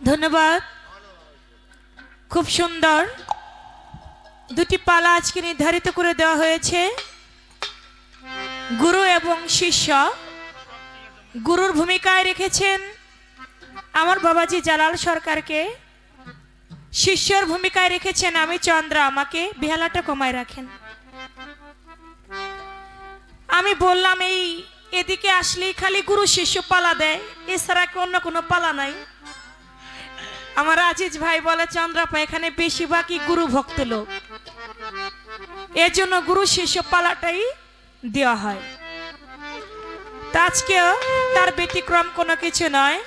ধন্যবাদ। খুব সুন্দর দুটি পালা আজকে নির্ধারিত করে দেওয়া হয়েছে। গুরু এবং শিষ্য। গুরুর ভূমিকায় রেখেছেন আমার বাবাজি জালাল সরকারকে, শিষ্যর ভূমিকায় রেখেছেন আমি চন্দ্রা। আমাকে বেহালাটা কমায় রাখেন। আমি বললাম এই এদিকে আসলেই খালি গুরু শিষ্য পালা দেয়, এছাড়া অন্য কোনো পালা নাই। আমার আজিজ ভাই বলে চন্দ্রাপা এখানে বেশিরভাগই গুরু ভক্ত লোক, এর জন্য গুরু শিষ্য পালাটাই দেওয়া হয়। আজকেও তার ব্যতিক্রম কোনো কিছু নয়,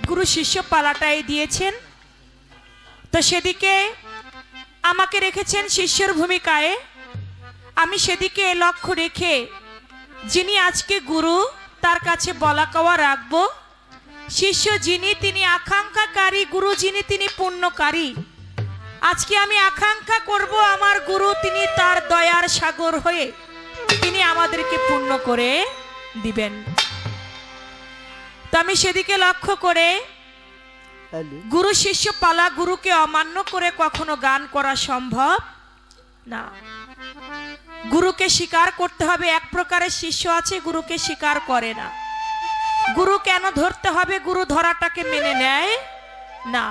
গুরু শিষ্য পালাটাই দিয়েছেন। তো সেদিকে আমাকে রেখেছেন শিষ্যর ভূমিকায়। আমি সেদিকে লক্ষ্য রেখে যিনি আজকে গুরু তার কাছে বলা কওয়া রাখবো। শিষ্য যিনি তিনি আকাঙ্ক্ষাকারী, গুরু যিনি তিনি পুণ্যকারী। আজকে আমি আকাঙ্ক্ষা করব আমার গুরু তিনি তার দয়ার সাগর হয়ে তিনি আমাদেরকে পূর্ণ করে দিবেন। তো আমি সেদিকে লক্ষ্য করে গুরু শিষ্য পালা, গুরুকে অমান্য করে কখনো গান করা সম্ভব না। গুরুকে স্বীকার করতে হবে। এক প্রকারের শিষ্য আছে গুরুকে স্বীকার করে না। গুরু কেন ধরতে হবে? গুরু ধরাটাকে মেনে নেয় না।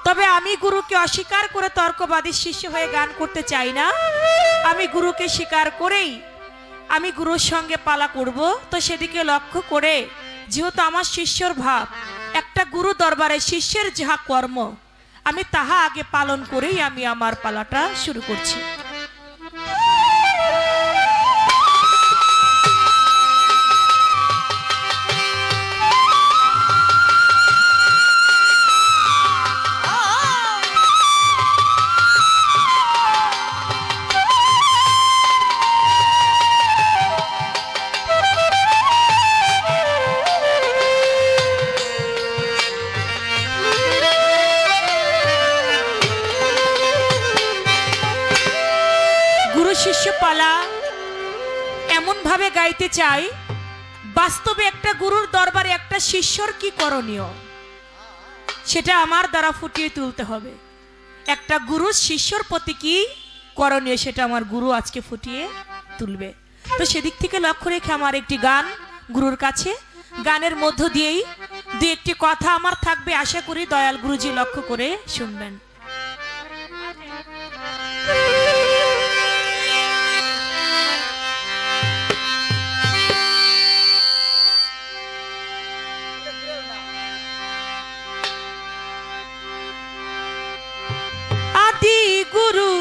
তবে আমি গুরুকে অস্বীকার করে তর্কবাদী শিষ্য হয়ে গান করতে চাই না। আমি গুরুকে স্বীকার করেই আমি গুরুর সঙ্গে পালা করব। তো সেদিকে লক্ষ্য করে যেহেতু আমার শিষ্যর ভাব, একটা গুরু দরবারে শিষ্যের যাহা কর্ম আমি তাহা আগে পালন করেই আমি আমার পালাটা শুরু করছি। শিষ্য পালা এমন ভাবে গাইতে চাই বাস্তবে একটা গুরুর দরবারে একটা শিষ্যর কি করণীয় সেটা আমার দ্বারা ফুটিয়ে তুলতে হবে। একটা গুরু শিষ্যর প্রতি কি করণীয় সেটা আমার গুরু আজকে ফুটিয়ে তুলবে। তো সেদিক থেকে লক্ষ্য রেখে আমার একটি গান গুরুর কাছে, গানের মধ্য দিয়েই দু একটি কথা আমার থাকবে, আশা করি দয়াল গুরুজি লক্ষ্য করে শুনবেন। গুরু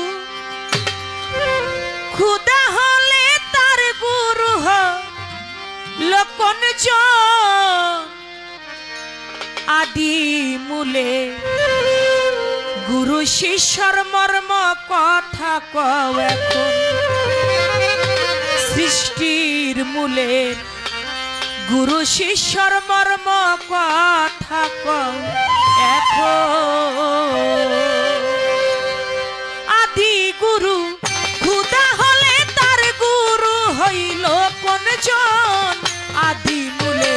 খুদা হলে তার গুরু লোকন আদি মূলে গুরু শিষ্যর মর্ম কথা কও এখন। সৃষ্টির মূলে গুরু শিষ্যর মর্ম কথা কও এখন। গুরু খুদা হলে তার গুরু হইল কোনজন? আদি মূলে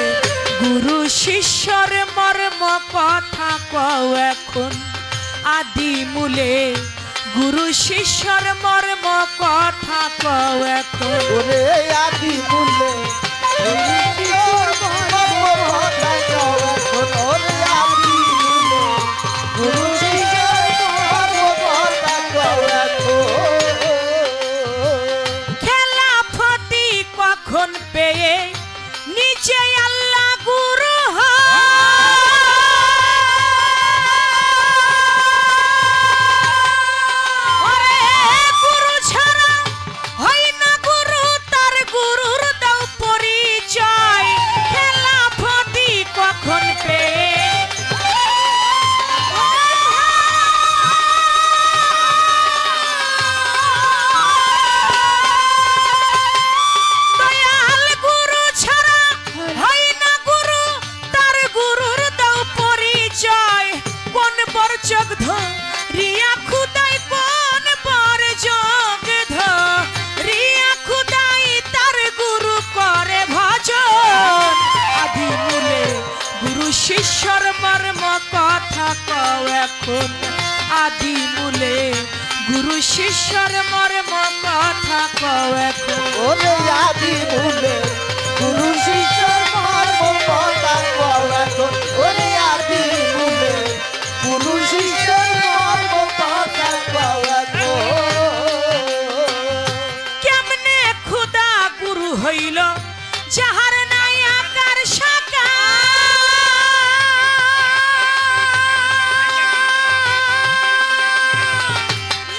গুরু শিষ্যর মর্ম কথা কও এখন। আদি মূলে গুরু শিষ্যর মর্ম কথা কও এখন। আদি মূলে পেয়ে নিচে আল্লাহ গুরু গুরু ছাড়া হয় না গুরু, তার গুরুর দাও পরিচয়। খেলাফতি কখন পেয়ে এখন আদি মূলে গুরু শিষ্যর মর্ম কথা কও এখন ওরে আদি মূলে গুরু শিষ্যর মর্ম কথা কও এখন ওরে আদি মূলে গুরু শিষ্যর মর্ম কথা কও এখন কেমনে খুদা গুরু হইল যাহার নাই আকার সাকার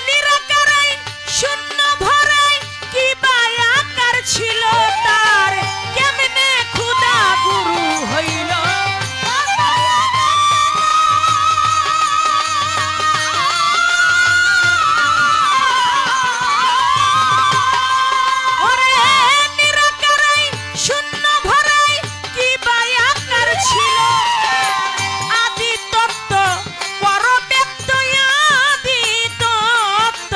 নিরাকারাই শূন্য ভরাই কি বা আকার ছিল তার কেমনে খুদা গুরু হইল ওরে নিরাকারাই শূন্য ভরাই কি বা আকার ছিল আদি তত্ত্ব পরব্যক্ত আদি তত্ত্ব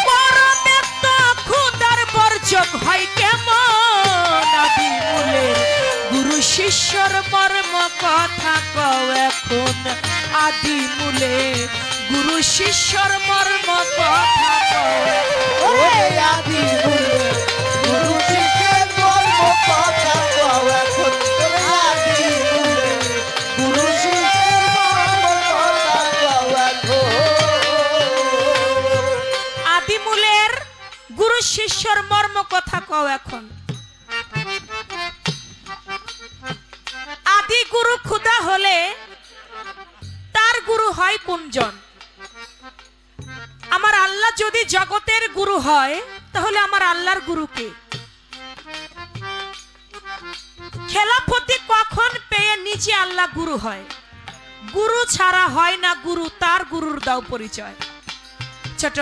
পরব্যক্ত খুদার বর্জক হয় কেমন আদি মূলে গুরু শিষ্যর মর্ম কথা কও এখন আদি মূলে গুরু শিষ্যর মর্ম কথা কও ওরে আদি মূলে গুরু শিষ্যর মর্ম কথা কও এখন ওরে আদি মূলে গুরু শিষ্যর মর্ম কথা কও এখন আদি মূলের গুরু শিষ্যর মর্ম কথা কও এখন আদি গুরু খুদা হলে তার গুরু হয় কোনজন আমার আল্লাহ যদি জগতের গুরু হয় তাহলে আমার আল্লাহর গুরু কে খেলাফতি কখন পেয়ে নিজে আল্লাহ গুরু হয় গুরু ছাড়া হয় না গুরু তার গুরুর দাও পরিচয় ছোট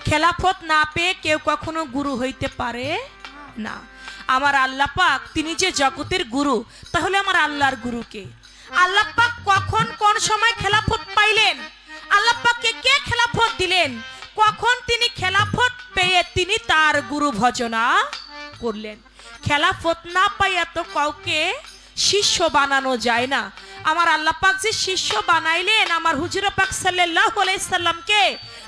খেলাফত না পেয়ে কেউ কখনো গুরু হইতে পারে না আমার আল্লাহ পাক তিনি যে জগতের গুরু তাহলে আমার আল্লাহর গুরু কে আল্লাহ পাক কখন কোন সময় খেলাফত পাইলেন আল্লাহ পাককে কে খেলাফত দিলেন কখন তিনি খেলাফত পেয়ে তিনি তার গুরু ভজনা করলেন খেলাফত না পাইয়া তো কাউকে শিষ্য বানানো যায় না আমার আল্লাহ পাক যে শিষ্য বানাইলেন আমার হুজুর পাক সাল্লাল্লাহু আলাইহি সাল্লামকে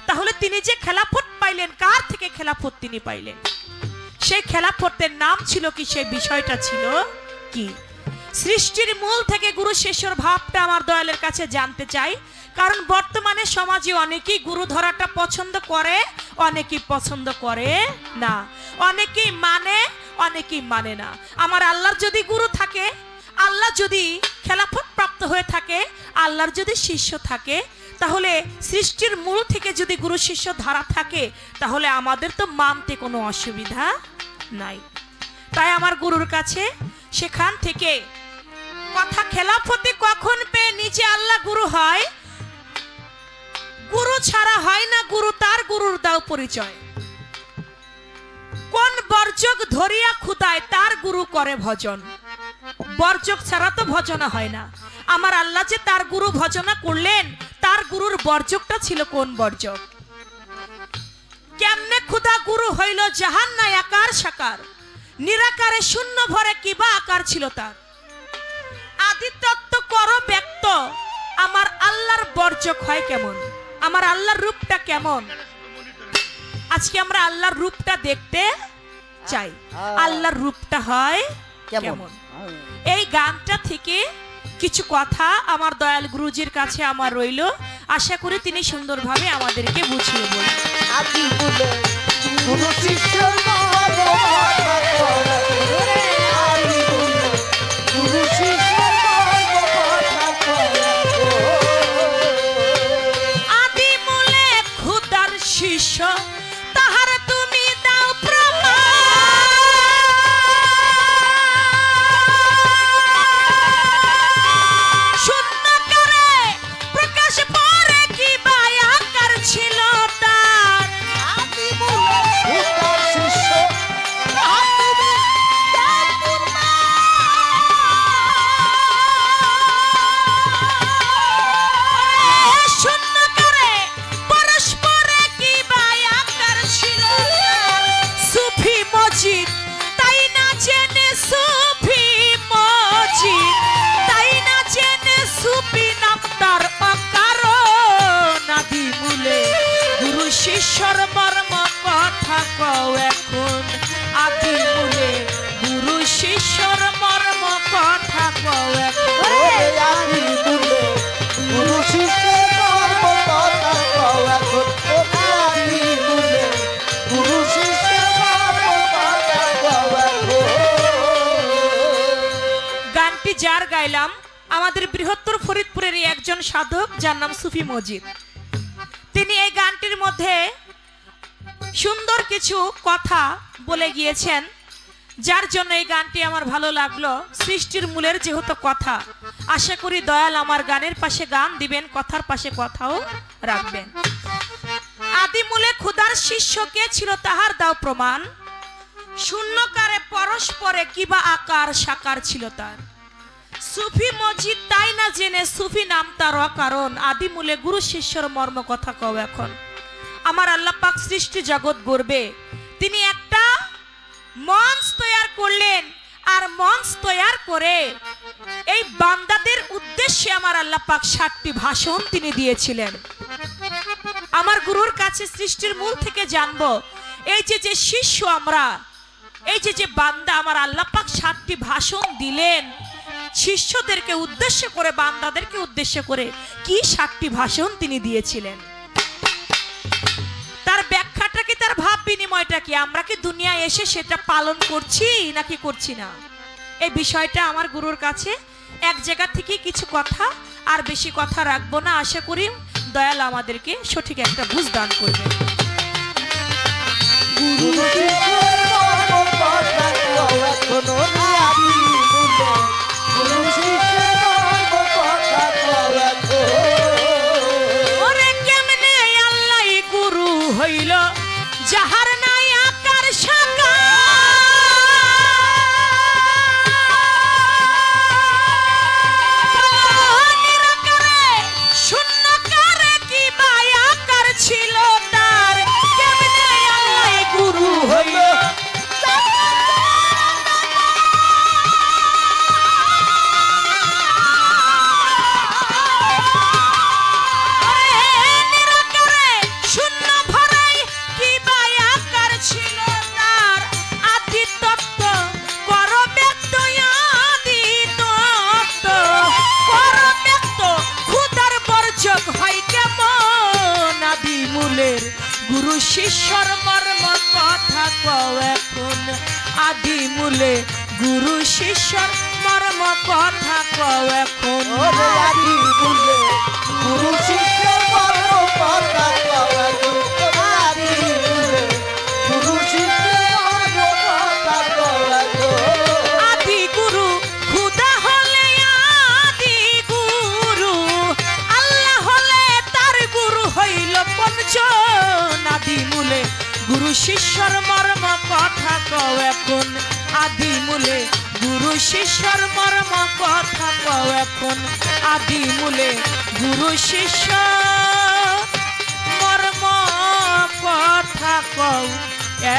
তাহলে তিনি যে খেলাফত পাইলেন কার থেকে খেলাফত তিনি পাইলেন সেই খেলাফতের নাম ছিল কি সেই বিষয়টা ছিল কি সৃষ্টির মূল থেকে গুরু শিষ্যর ভাবটা আমার দয়ালের কাছে জানতে চাই কারণ বর্তমানে সমাজে অনেকেই গুরু ধরাটা পছন্দ করে অনেকেই পছন্দ করে না অনেকেই মানে না আমার আল্লাহর যদি গুরু থাকে আল্লাহ যদি খেলাফত প্রাপ্ত হয়ে থাকে আল্লাহর যদি শিষ্য থাকে তাহলে সৃষ্টির মূল থেকে যদি গুরু শিষ্য ধারা থাকে তাহলে আমাদের তো মানতে কোনো অসুবিধা নাই তাই আমার গুরুর কাছে সেখান থেকে কথা খেলাফতে কখন পেয়ে নিজে আল্লাহ গুরু হয় গুরু ছাড়া হয় না গুরু তার গুরুর দাও পরিচয় কোন বর্জক ধরিয়া খুদায় তার গুরু করে ভজন বর্জক ছাড়া তো ভজনা হয় না আমার আল্লাহ যে তার গুরু ভজনা করলেন তার গুরুর বর্জকটা ছিল কোন বর্জক কেমনে খুদা গুরু হইল জাহান নাই আকার সাকার নিরাকারে শূন্য ভরে কিবা আকার ছিল তার আদি তত্ত্ব কর ব্যক্ত আমার আল্লাহর বর্জক হয় কেমন আমার আল্লাহর রূপটা কেমন আজকে আমরা আল্লাহর রূপটা দেখতে চাই আল্লাহর রূপটা হয় কেমন এই গানটা থেকে কিছু কথা আমার দয়াল গুরুজির কাছে আমার রইল আশা করি তিনি সুন্দরভাবে আমাদেরকে বুঝিয়ে বলবেন আদি মূলে গুরু শিষ্যর মর্ম কথা কও ওরে আদি মূলে গুরু শিষ্যর মর্ম কথা কও আদি মূলে খুদার শিষ্য তাহার তুমি দাও প্রমাণ শূন্য করে প্রকাশ পরে কি বা আকার ছিল তার আদি মূলে খুদার শিষ্য তাহার তুমি দাও গানটি যার গাইলাম আমাদের বৃহত্তর ফরিদপুরের একজন সাধক, যার নাম সুফি মজিদ। তিনি এই গানটির মধ্যে সুন্দর কিছু কথা বলে গিয়েছেন, যার জন্য এই গানটি আমার ভালো লাগলো। সৃষ্টির মূলের যেহেতু কথা, আশা করি দয়াল আমার গানের পাশে গান দিবেন, কথার পাশে কথাও রাখবেন। আদি মূলে ক্ষুধার শিষ্য কে ছিল তাহার দাও প্রমাণ, শূন্যকারে পরস্পরে কিবা আকার সাকার ছিল তার। সুফি মজিদ তাই না জেনে সুফি নাম তার অকারণ, আদি মূলে গুরু শিষ্যর মর্ম কথা কও এখন। আমার আল্লাহ পাক সৃষ্টি জগৎ গড়বে, তিনি একটা মঞ্চ তৈরি করলেন, আর মঞ্চ তৈরি করে এই বান্দাদের উদ্দেশ্যে আমার আল্লাহ পাক 7টি ভাষণ তিনি দিয়েছিলেন। আমার গুরুর কাছে সৃষ্টির মূল থেকে জানবো, এই যে শিষ্য আমরা, এই যে বান্দা, আমার আল্লাহ পাক 7টি ভাষণ দিলেন শিষ্যদেরকে উদ্দেশ্য করে, বান্দাদেরকে উদ্দেশ্য করে। কি 7টি ভাষণ তিনি দিয়েছিলেন, তার ব্যাখ্যাটা কি, তার ভাব বিনিময়টা কি, আমরা কি দুনিয়ায় এসে সেটা পালন করছি নাকি করছি না, এই বিষয়টা আমার গুরুর কাছে এক জায়গা থেকে কিছু কথা, আর বেশি কথা রাখবো না। আশা করি দয়াল আমাদেরকে সঠিক একটা বুঝ দান করবে। ওরে কেমনে আল্লাহ গুরু হইল যাহার নাই আকার সাকার, শূন্যকারে কিবা আকার ছিল তার। কেমনে আল্লাহ গুরু হইল গুরু শিষ্যর মর্ম কথা কও এখন। আদি মূলে গুরু শিষ্যর মর্ম কথা কও এখন। আদি মূলে গুরু শিষ্যর মর্ম কথা কও এখন। আদি মূলে গুরু শিষ্যর মর্ম কথা কও এখন। আদি গুরু খুদা হলে আদি গুরু, আল্লাহ হলে তার গুরু হইল পঞ্চজন। আদি মূলে গুরু শিষ্যর মর্ম কথা কও এখন। আদি মূলে গুরু শিষ্যর মর্ম কথা কও এখন। আদি মূলে গুরু শিষ্য মর্ম কথা কও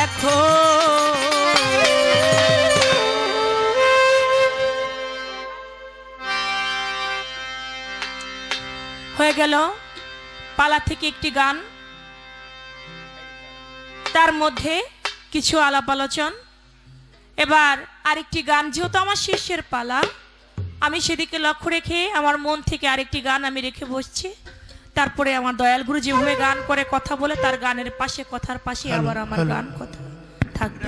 এখন। হয়ে গেল পালা থেকে একটি গান, তার মধ্যে কিছু আলাপ আলোচন। এবার আরেকটি গান, যেহেতু আমার শিষ্যের পালা, আমি সেদিকে লক্ষ্য রেখে আমার মন থেকে আরেকটি গান আমি রেখে বসছি। তারপরে আমার দয়াল গুরু যেভাবে গান করে কথা বলে, তার গানের পাশে কথার পাশে আবার আমার গান কথা থাকবে।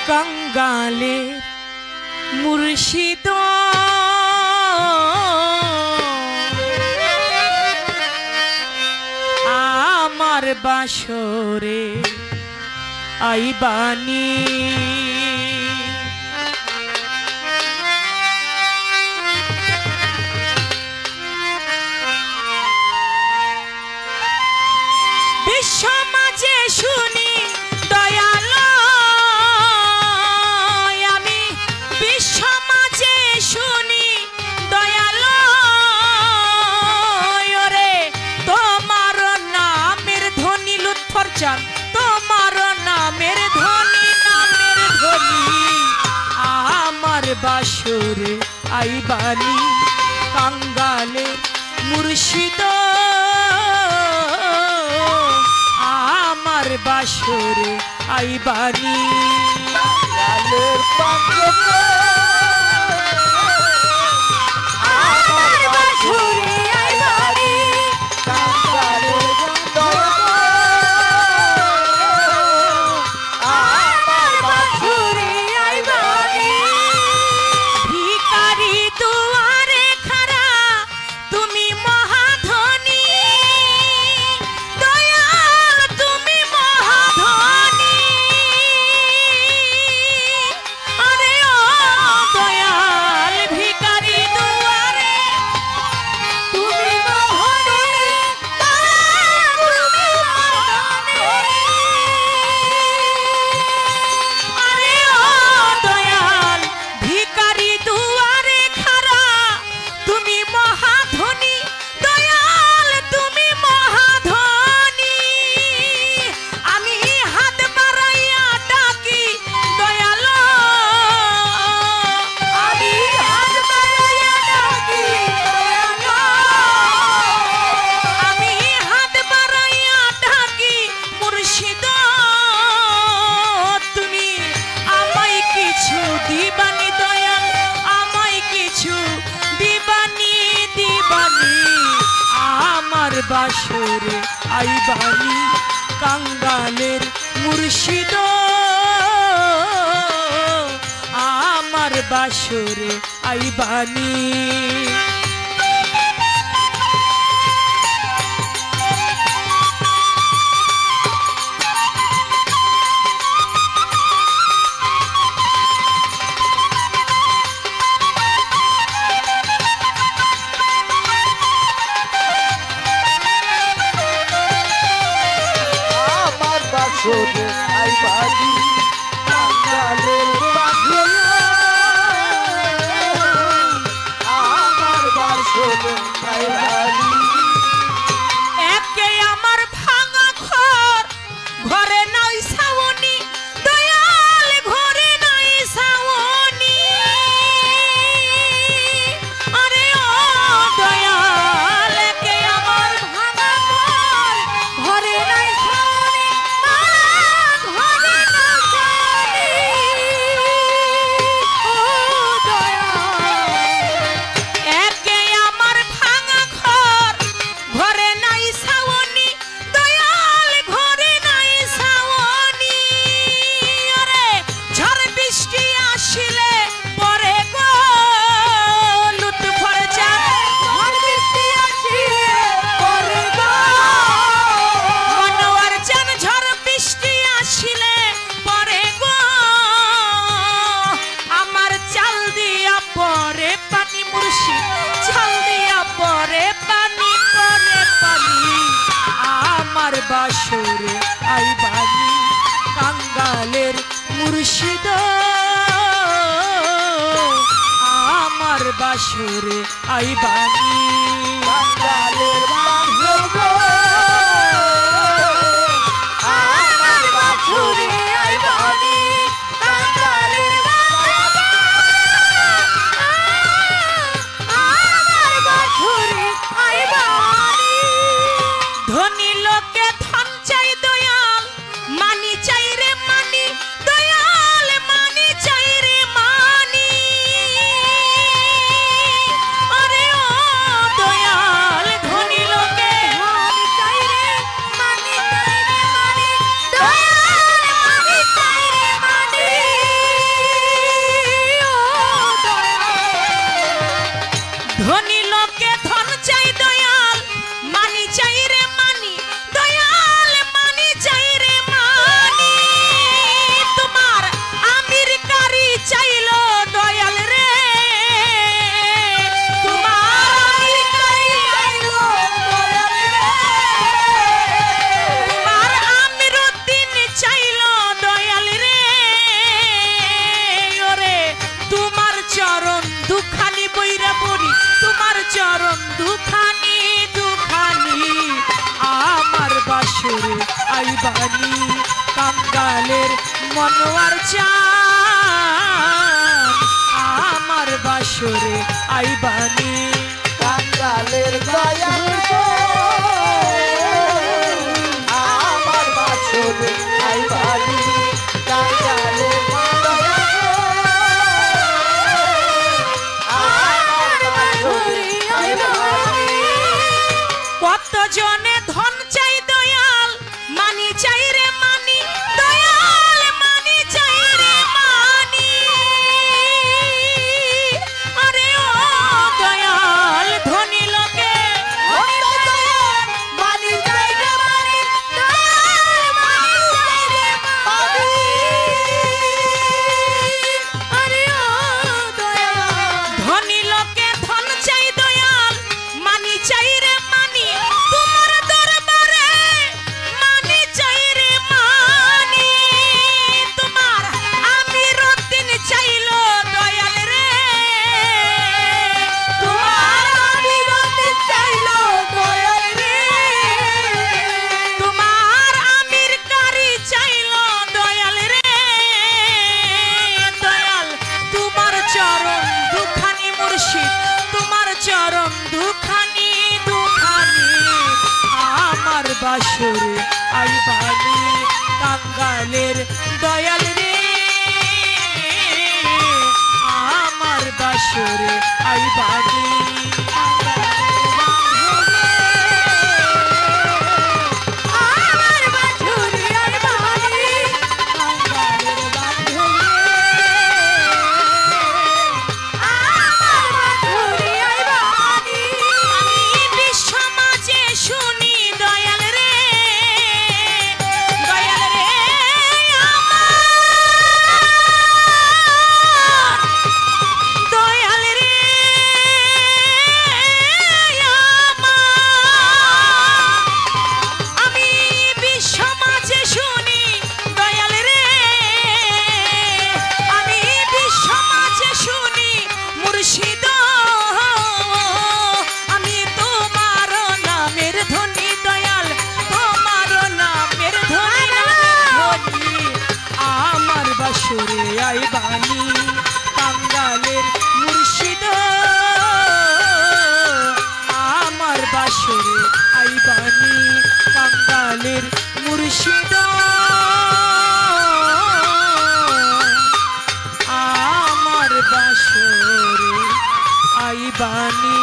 कंगाले मुर्शिद आमार बासरे आईबानी विश्व माझे शुनी दयाल তোমার নামের ধ্বনি, নামের ধ্বনি আমার বাসরে আইবানি। কাঙ্গালে মুর্শিদ বাসরে আইবানি কাঙ্গালের পাশে আমার বাসরে আইবানি কাঙ্গালের আমার বাসরে আইবানি ভিখারি দুয়ারে খাড়া তুমি মহাধনী দয়াল তুমি মহাধনী আরে ও দয়াল ভিখারি দুয়ারে তুমি মহাধনী দয়াল তুমি মহাধনী আরে ও দয়াল ভিখারি দুয়ারে খাড়া তুমি মহাধনী দয়াল তুমি মহাধনী আমি হাত বাড়াইয়া ডাকি দয়াল আমি হাত বাড়াইয়া ডাকি দয়াল আমি হাত বাড়াইয়া ডাকি মুর্শিদ তুমি আমায় কিছু দিবানি দয়াল আমায় কিছু দিবানি দিবানি আমার বাসরে আইবানি কাঙ্গালের মুর্শিদ আমার বাসরে আইবানি আমার বাসরে আইবানি কাঙ্গালের পাশে আমার বাসরে আইবানি একে আমার ভাঙা ঘর ঘরে নাই ছাউনি দয়াল ঘরে নাই ছাউনি আরে ও দয়াল একে আমার ভাঙা ঘর ঘরে নাই ছাউনি ঘরে নাই ছাউনি ও দয়াল একে আমার ভাঙা ঘর ঘরে নাই ছাউনি দয়াল ঘরে নাই ছাউনি আরে ঝড় বৃষ্টি আসিলে পরে গো লুৎফর চাঁদ ঝড় বৃষ্টি আসিলে পরে গো মনোয়ার চাঁদ ঝড় বৃষ্টি আসিলে পরে গো আমার চাল দিয়া পরে পানি মুর্শিদ চাল দিয়া পরে পানি আমার বাসরে আইবানি কাঙ্গালের মুর্শিদ আমার বাসরে আইবানি কাঙ্গালের পাশে আমার বাসরে আইবানি কাঙ্গালের আমার বাসরে আইবানি ধনী লোকে ধন চাই দয়াল মানি চাই রে মানি দয়াল মানি চাই রে মানি আরে ও দয়াল ধনী লোকে ধন চাই রে মানি দয়াল মানি চাই রে মানি ও দয়াল ধনী লোকে ধন চাই দয়াল মানি চাই রে মানি দয়াল মানি চাই রে মানি তোমার আমির কারি চাইলো দয়াল রে তোমার আমির কারি চাইলো দয়াল রে তোমার আমির উদ্দিন চাইলো দয়াল রে ওরে তোমার চরণ দুখানি বইরা পড়ি তোমার চরণ দুখানি দুখানি আমার বাসরে আইবানি কাঙ্গালের মনোয়ার চাঁদ আমার বাসরে আইবানি কাঙ্গালের দয়াল আমার বাসরে বাসরে আইবানি কাঙ্গালের দয়াল রে আমার বাসরে আইবানি আইবানি কাঙ্গালের মুর্শিদ আমার বাসরে আইবানি কাঙ্গালের মুর্শিদ আমার বাসরে আইবানি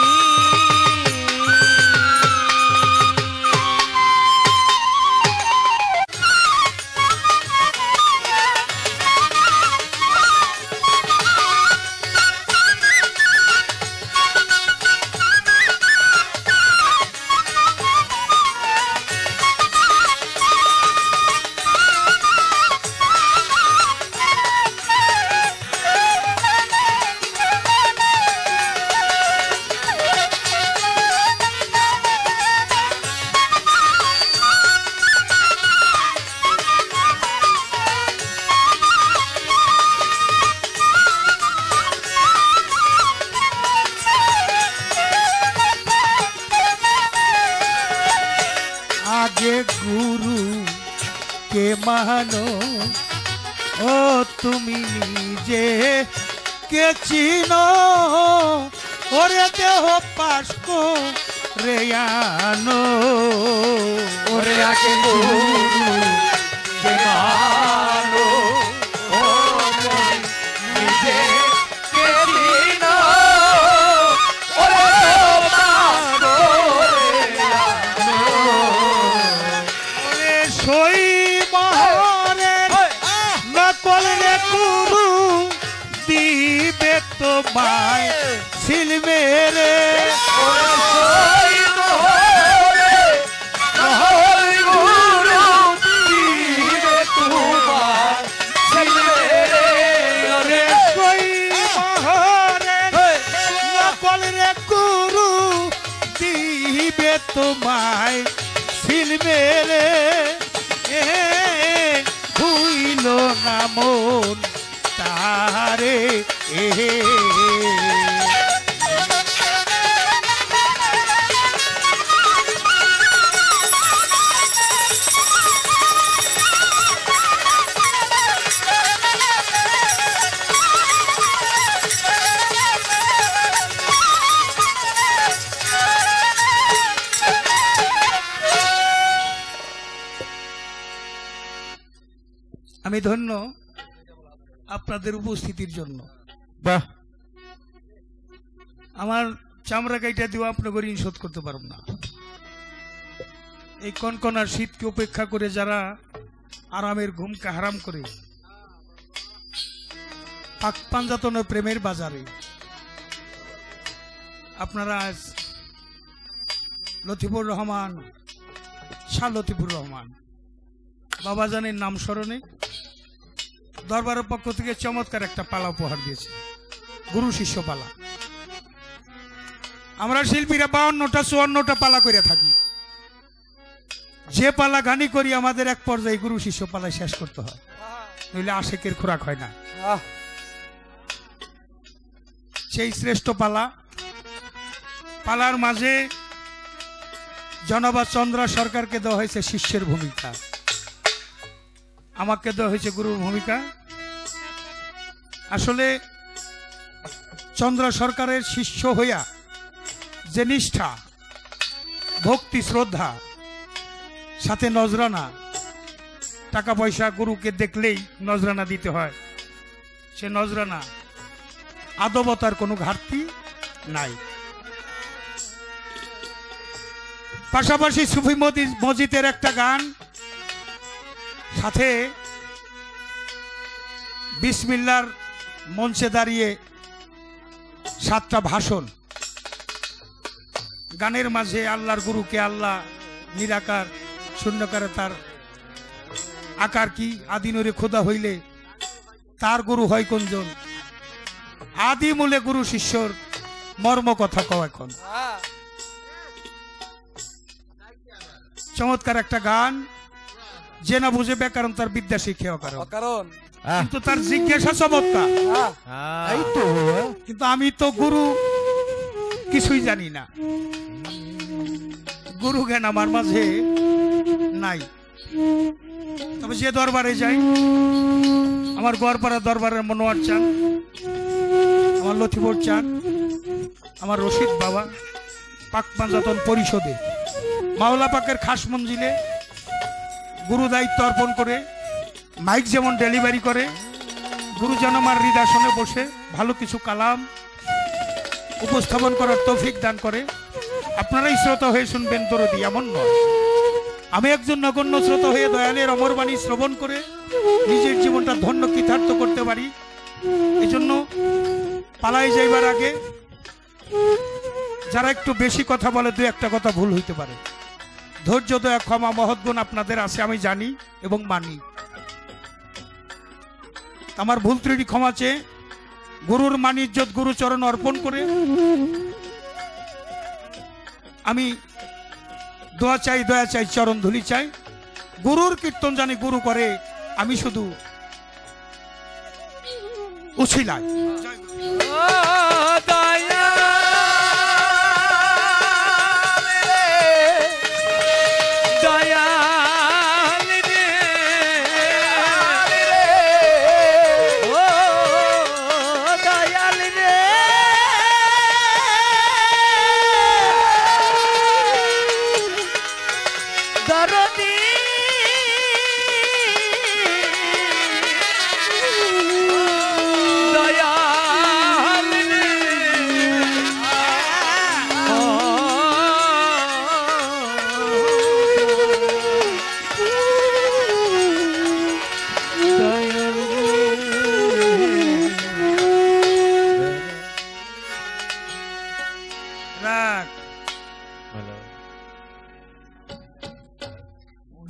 आगे गुरु के मानो ओ तुमी निजे के चिनो और देह पास को रेयानो और आगे गुरु के मानो ओ तुमी निजे के चिनो और देह पास को सोई महारे नकल रे गुरु दीबे तो माय सिल मेरे सोई महारे नकल गुरु दीबे तो माय सिल मेरे अरे सोई महारे नकल रे गुरु दीबे तो माय सिल मेरे भूलो ना मोन तारे আমি ধন্য আপনাদের উপস্থিতির জন্য। বাহ, আমার চামড়া কাইটা দিও আপনাদের ঋণ শোধ করতে পারব না। এই কনকনার শীতকে উপেক্ষা করে যারা আরামের ঘুমকে হারাম করে পাক পাঞ্জাতনের প্রেমের বাজারে আপনারা আজ লতিফুর রহমান, শাহ লতিফুর রহমান বাবাজানের নাম স্মরণে দরবারের পক্ষ থেকে চমৎকার একটা পালা উপহার দিয়েছে, গুরু শিষ্য পালা। আমরা শিল্পীরা 52টা 54টা পালা করে থাকি। যে পালা গানি করি আমাদের এক পর্যায়ে গুরু শিষ্য পালায় শেষ করতে হয়, নইলে আশেকের খোরাক হয় না। সেই শ্রেষ্ঠ পালা, পালার মাঝে জনাবা চন্দ্রা সরকারকে দেওয়া হয়েছে শিষ্যের ভূমিকা, আমাকে দেওয়া হয়েছে গুরুর ভূমিকা। আসলে চন্দ্রা সরকারের শিষ্য হইয়া যে নিষ্ঠা, ভক্তি, শ্রদ্ধা, সাথে নজরানা। টাকা পয়সা গুরুকে দেখলেই নজরানা দিতে হয়, সে নজরানা। আদবতার কোনো ঘাটতি নাই। পাশাপাশি সুফি মসজিদের একটা গান, সাথে বিসমিল্লার মঞ্চে দাঁড়িয়ে 7টা ভাষণ। গানের মাঝে আল্লাহর গুরুকে আল্লাহ নিরাকার, শূন্যকারে তার আকার কি, আদি নূরে খোদা হইলে তার গুরু হয় কোনজন, আদি মূলে গুরু শিষ্যর মর্ম কথা কও এখন। চমৎকার একটা গান, যে না বুঝে ব্যাকরণ তার বিদ্যা শিক্ষেও কারণ, কিন্তু তার জিজ্ঞাসা চমৎকার। কিন্তু আমি তো গুরু কিছুই জানি না, গুরু জ্ঞান আমার মাঝে নাই। তবে যে দরবারে যাই, আমার গড়পাড়া দরবারের মনোয়ার চান, আমার লথিপুর চান, আমার রশিদ বাবা পাক পাঞ্জাতন পরিষদে মাওলা পাকের খাস মঞ্জিলে গুরু দায়িত্ব অর্পণ করে মাইক যেমন ডেলিভারি করে, গুরু যেন আমার হৃদয়াসনে বসে ভালো কিছু কালাম উপস্থাপন করার তৌফিক দান করে। আপনারাই শ্রোতা হয়ে শুনবেন দরদি, এমন নয়। আমি একজন নগণ্য শ্রোতা হয়ে দয়ালের অমরবাণী শ্রবণ করে নিজের জীবনটা ধন্য কৃতার্থ করতে পারি। এজন্য পালাই যাইবার আগে যারা একটু বেশি কথা বলে, দু একটা কথা ভুল হইতে পারে, ধৈর্য, দয়া, ক্ষমা, মহৎগুণ আপনাদের আছে আমি জানি এবং মানি। আমার ভুল ত্রুটি ক্ষমা চেয়ে গুরুর মান ইজ্জত গুরু চরণ অর্পণ করে আমি দোয়া চাই, দয়া চাই, চরণ ধুলি চাই। গুরুর কীর্তন জানি গুরু করে, আমি শুধু উছিলাই।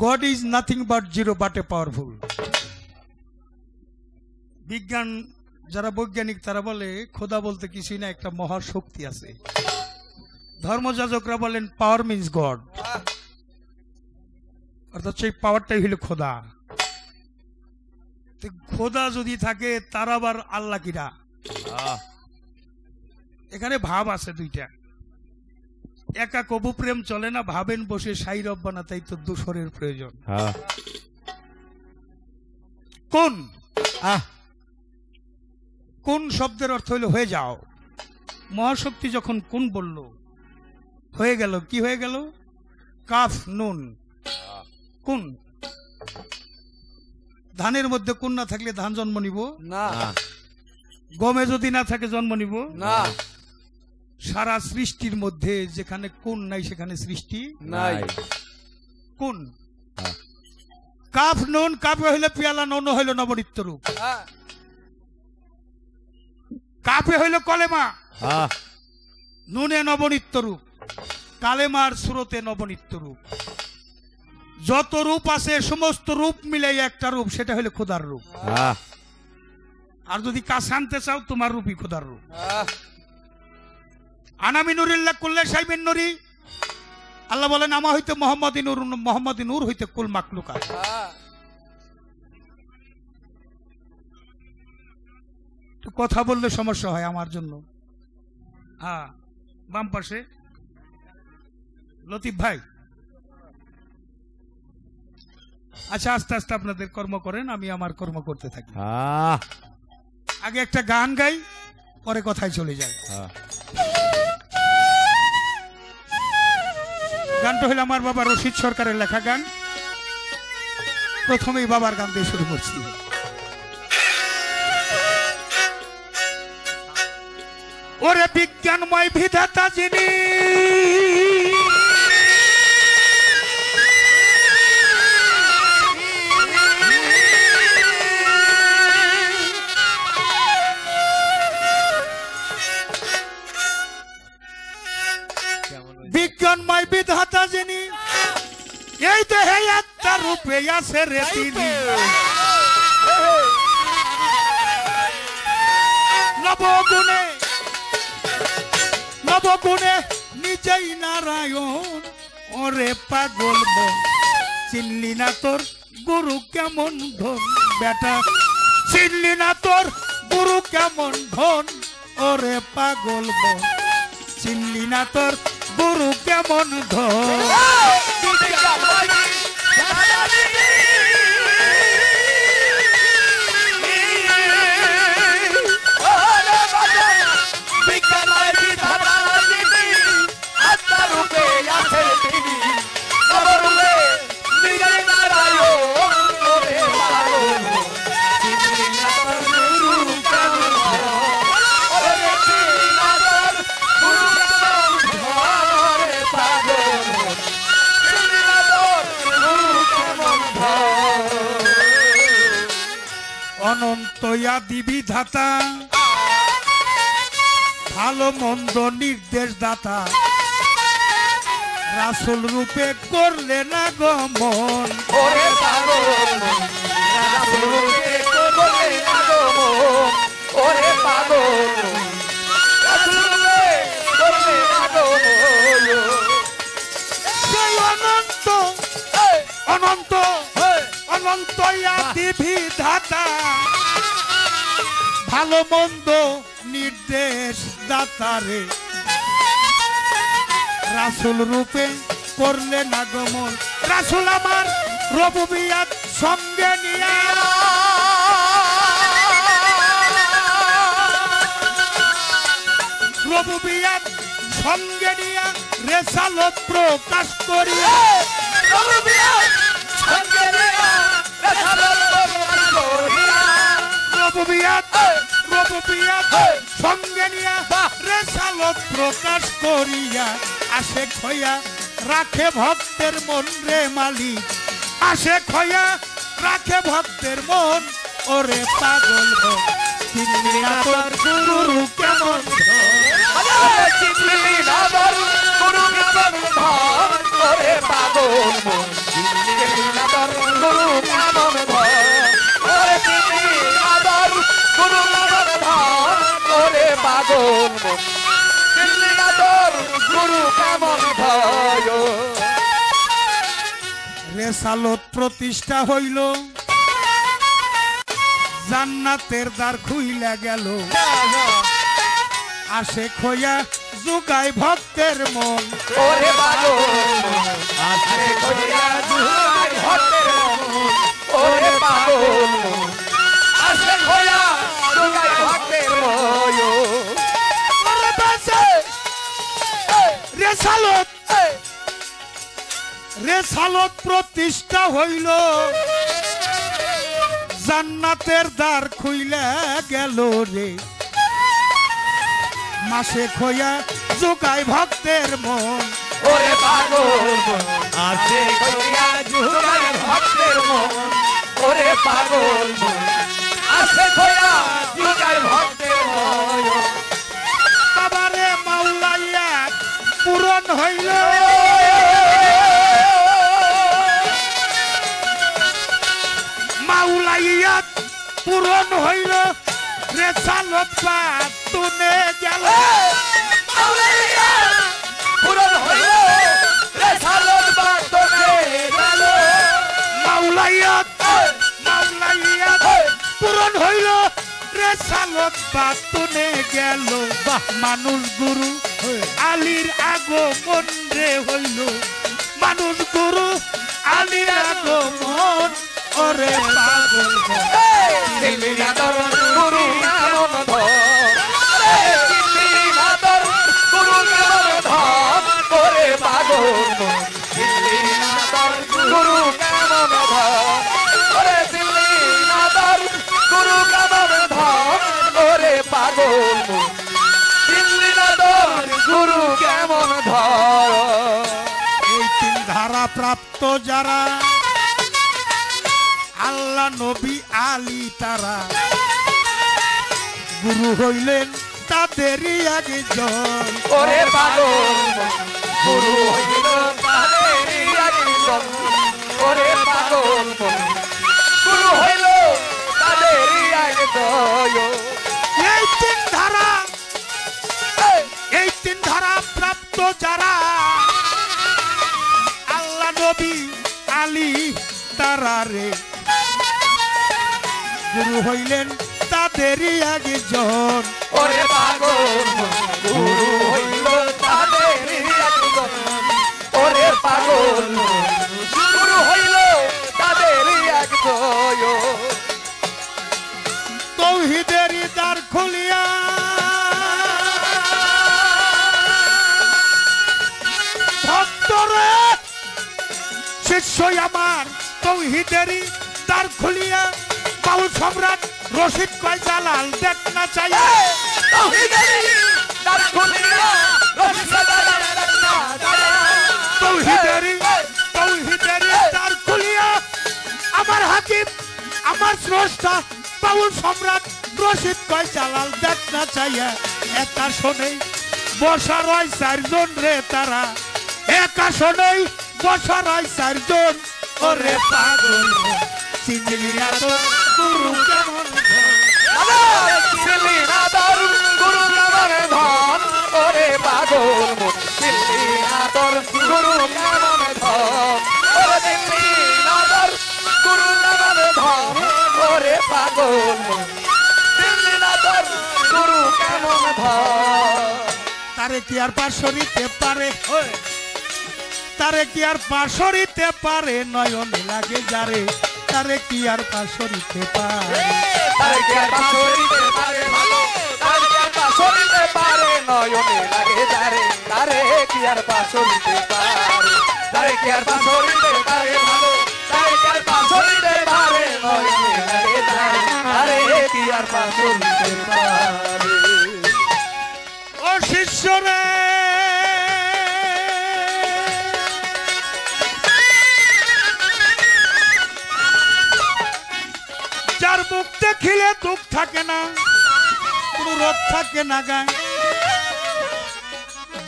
God is nothing but zero but a powerful. বিজ্ঞান যারা বৈজ্ঞানিক তারা বলে খোদা বলতে কিছুই না, একটা মহাশক্তি আছে। ধর্মযাজকরা বলেন পাওয়ার মিন্স গড, অর্থাৎ সেই পাওয়ারটাই হইল খোদা। খোদা যদি থাকে তার আবার আল্লাহ কিরা? এখানে ভাব আছে দুইটা। একা কবু প্রেম চলে না, ভাবেন বসে সাই রব্বানা, তাই তো দূষরের প্রয়োজন। কোন কোন শব্দের অর্থ হইল হয়ে যাও। মহাশক্তি যখন কোন বলল, হয়ে গেল। কি হয়ে গেল? কাফ নুন কোন। ধানের মধ্যে কোন না থাকলে ধান জন্ম নিব না, গমে যদি না থাকে জন্ম নিব না। সারা সৃষ্টির মধ্যে যেখানে কোন নাই সেখানে সৃষ্টি নাই। কোন কাফ নুন, কাফে হইলে পিয়ালা, নুন হইল নবনিত্য রূপ। কাফে হইল কলেমা, নুনে নবনিত্য রূপ, কালেমার সুরতে নবনিত্য রূপ। যত রূপ আছে সমস্ত রূপ মিলে একটা রূপ, সেটা হইলে খোদার রূপ। আর যদি কাছ আনতে চাও, তোমার রূপই খোদার রূপ। আনামি নুরিল্লাহ কুল্লে সাইবিন নুরি, আল্লাহ বলেন আমা হইতে মোহাম্মদী নূর, মোহাম্মদী নূর হইতে কুল মাকলুকাত। কথা বললে সমস্যা হয় আমার জন্য। হ্যাঁ, বাম পাশে লতিফ ভাই। আচ্ছা, আস্তে আস্তে আপনাদের কর্ম করেন, আমি আমার কর্ম করতে থাকি। আগে একটা গান গাই, পরে কথায় চলে যাই। গানটা হলো আমার বাবা রশিদ সরকারের লেখা গান। প্রথমেই বাবার গান দিয়ে শুরু করছি। ওরে বিজ্ঞানময় বিধাতা যিনি, বিজ্ঞানময় বিধাতা যিনি, এই দেহে আত্মা রূপে আছে রে তিনি, নবগুণে নবগুণে নিজেই নারায়ণ। ওরে পাগল মন চিনলি না তোর গুরু কেমন ধন, বেটা চিনলি না তোর গুরু কেমন ধন। ওরে পাগল মন চিনলি না তোর গুরু কেমন ধন। অনন্ত আদি বিধাতা, ভালো মন্দ নির্দেশ দাতা, রাসূল রূপে করলে না গমন। ওরে পাগল রাসূল রূপে করলে না গমন। ওরে পাগল রাসূল রূপে করলে না গমন। সেই অনন্ত অনন্ত অনন্ত আদি বিধাতা, ভালো মন্দ নির্দেশ দাতারে, রাসূল রূপে করলে না গমন। রাসূল আমার রবুবিয়াত সঙ্গে নিয়া, রবুবিয়াত সঙ্গে নিয়া রেসালত প্রকাশ করিয়া, রবুবিয়াত সঙ্গে নিয়া রেসালত প্রকাশ করিয়া, রবুবিয়াত সঙ্গে নিয়া রেসালত প্রকাশ করিয়া, আসে খয়া রাখে ভক্তের মন রে মালিক, আসে খয়া রাখে ভক্তের মন। ওরে পাগল মন চিনলি না তোর গুরু কেমন ধন। চিনলি না তোর গুরু কেমন ধন। ওরে পাগল মন চিনলি না তোর গুরু কেমন ধন। ওরে চিনলি না তোর গুরু কেমন ধন। ওরে পাগল মন চিনলি না তোর গুরু কেমন ধন। রেসালত প্রতিষ্ঠা হইল, জান্নাতের দ্বার খুইলা গেল, আসে খোয়া জুগায় ভক্তের মন। ওরে পাগল মন আসে খোয়া জুগায় ভক্তের মন। ওরে পাগল মন আসে খোয়া জুগায় ভক্তের মন। ওরে বাসে রেসালত রেসালত প্রতিষ্ঠা হইল, জান্নাতের দ্বার খুইলা গেল রে, মাসে খোয়া জোগায় ভক্তের মন। ওরে পাগল মন আসে খোয়া জুগায় ভক্তের মন। ওরে পাগল মন আসে খোয়া জুগায় ভক্তের মন। বাবারে মাওলাইয়া পূরণ হইল, মাওলাইয়া পূরণ হইল, রেসালত পাতুনে গেল, মাওলাইয়া পূরণ হইল, রেসালত পাতুনে গেল। মাওলাইয়া পূরণ হইল, রেসালত পাতুনে গেল। মানুষ গুরু আলীর আগমন রে হইল, মানুষ গুরু আলীর আগমন। ওরে পাগল চিনলি না তোর গুরু কেমন ধন। চিনলি না তোর গুরু কেমন ধন। ওরে পাগল মন চিনলি না তোর গুরু কেমন ধন। প্রাপ্ত যারা আল্লাহ নবী আলী তারা গুরু হইলেন তাদেরই একজন। ওরে পাগল গুরু হইল তাদেরই একজন। ওরে পাগল গুরু হইল তাদেরই একজন। এই তিন ধারা প্রাপ্ত যারা আল্লাহ নবী আলী তারা রে গুরু হইলেন তাদেরই একজন। ওরে পাগল গুরু হইল তাদেরই একজন। ওরে পাগল গুরু হইল তাদেরই একজন। তৌহিদেরই দ্বার খুলিয়া ভক্তরে শিষ্যই আমার তৌহিদেরই দ্বার খুলিয়া বাউল সম্রাট রশিদ কয় জালাল দেখ না চাই। তৌহিদেরই দ্বার খুলিয়া আমার হাকিম আমার স্রষ্টা বাউল সম্রাট রশিদ কয় জালাল দেখ না চাইয়া। একা শোনেই বসা রয় চারজন রে তারা, একা শোনেই বসা রয় চারজন। ওরে পাগল চিনলি না তো গুরু কেমন চিনলি না তোর গুরু কেমন ধন। ওরে পাগল চিনলি না তোর গুরু কেমন ধন। ওরে চিনলি না তোর গুরু কেমন ধন। ওরে পাগল চিনলি না তোর গুরু কেমন ধন। তারে কি আর পাশরিতে পারে, তারে কি আর পাশরিতে পারে, নয়নে লাগে যারে তারে কি আর পাশরিতে পারে। তারে কি আর পাশরিতে পারে ভালো, তারে কি আর পাশরিতে পারে, নয়নে লাগে যারে তারে কি আর পাশরিতে পারে। তারে কি আর পাশরিতে পারে ভালো, তারে কি আর পাশরিতে পারে, নয়নে লাগে যারে তারে কি আর পাশরিতে পারে। ও শিষ্য রে যার মুখ দেখিলে দুঃখ থাকে না, কোনো রোগ থাকে না গায়,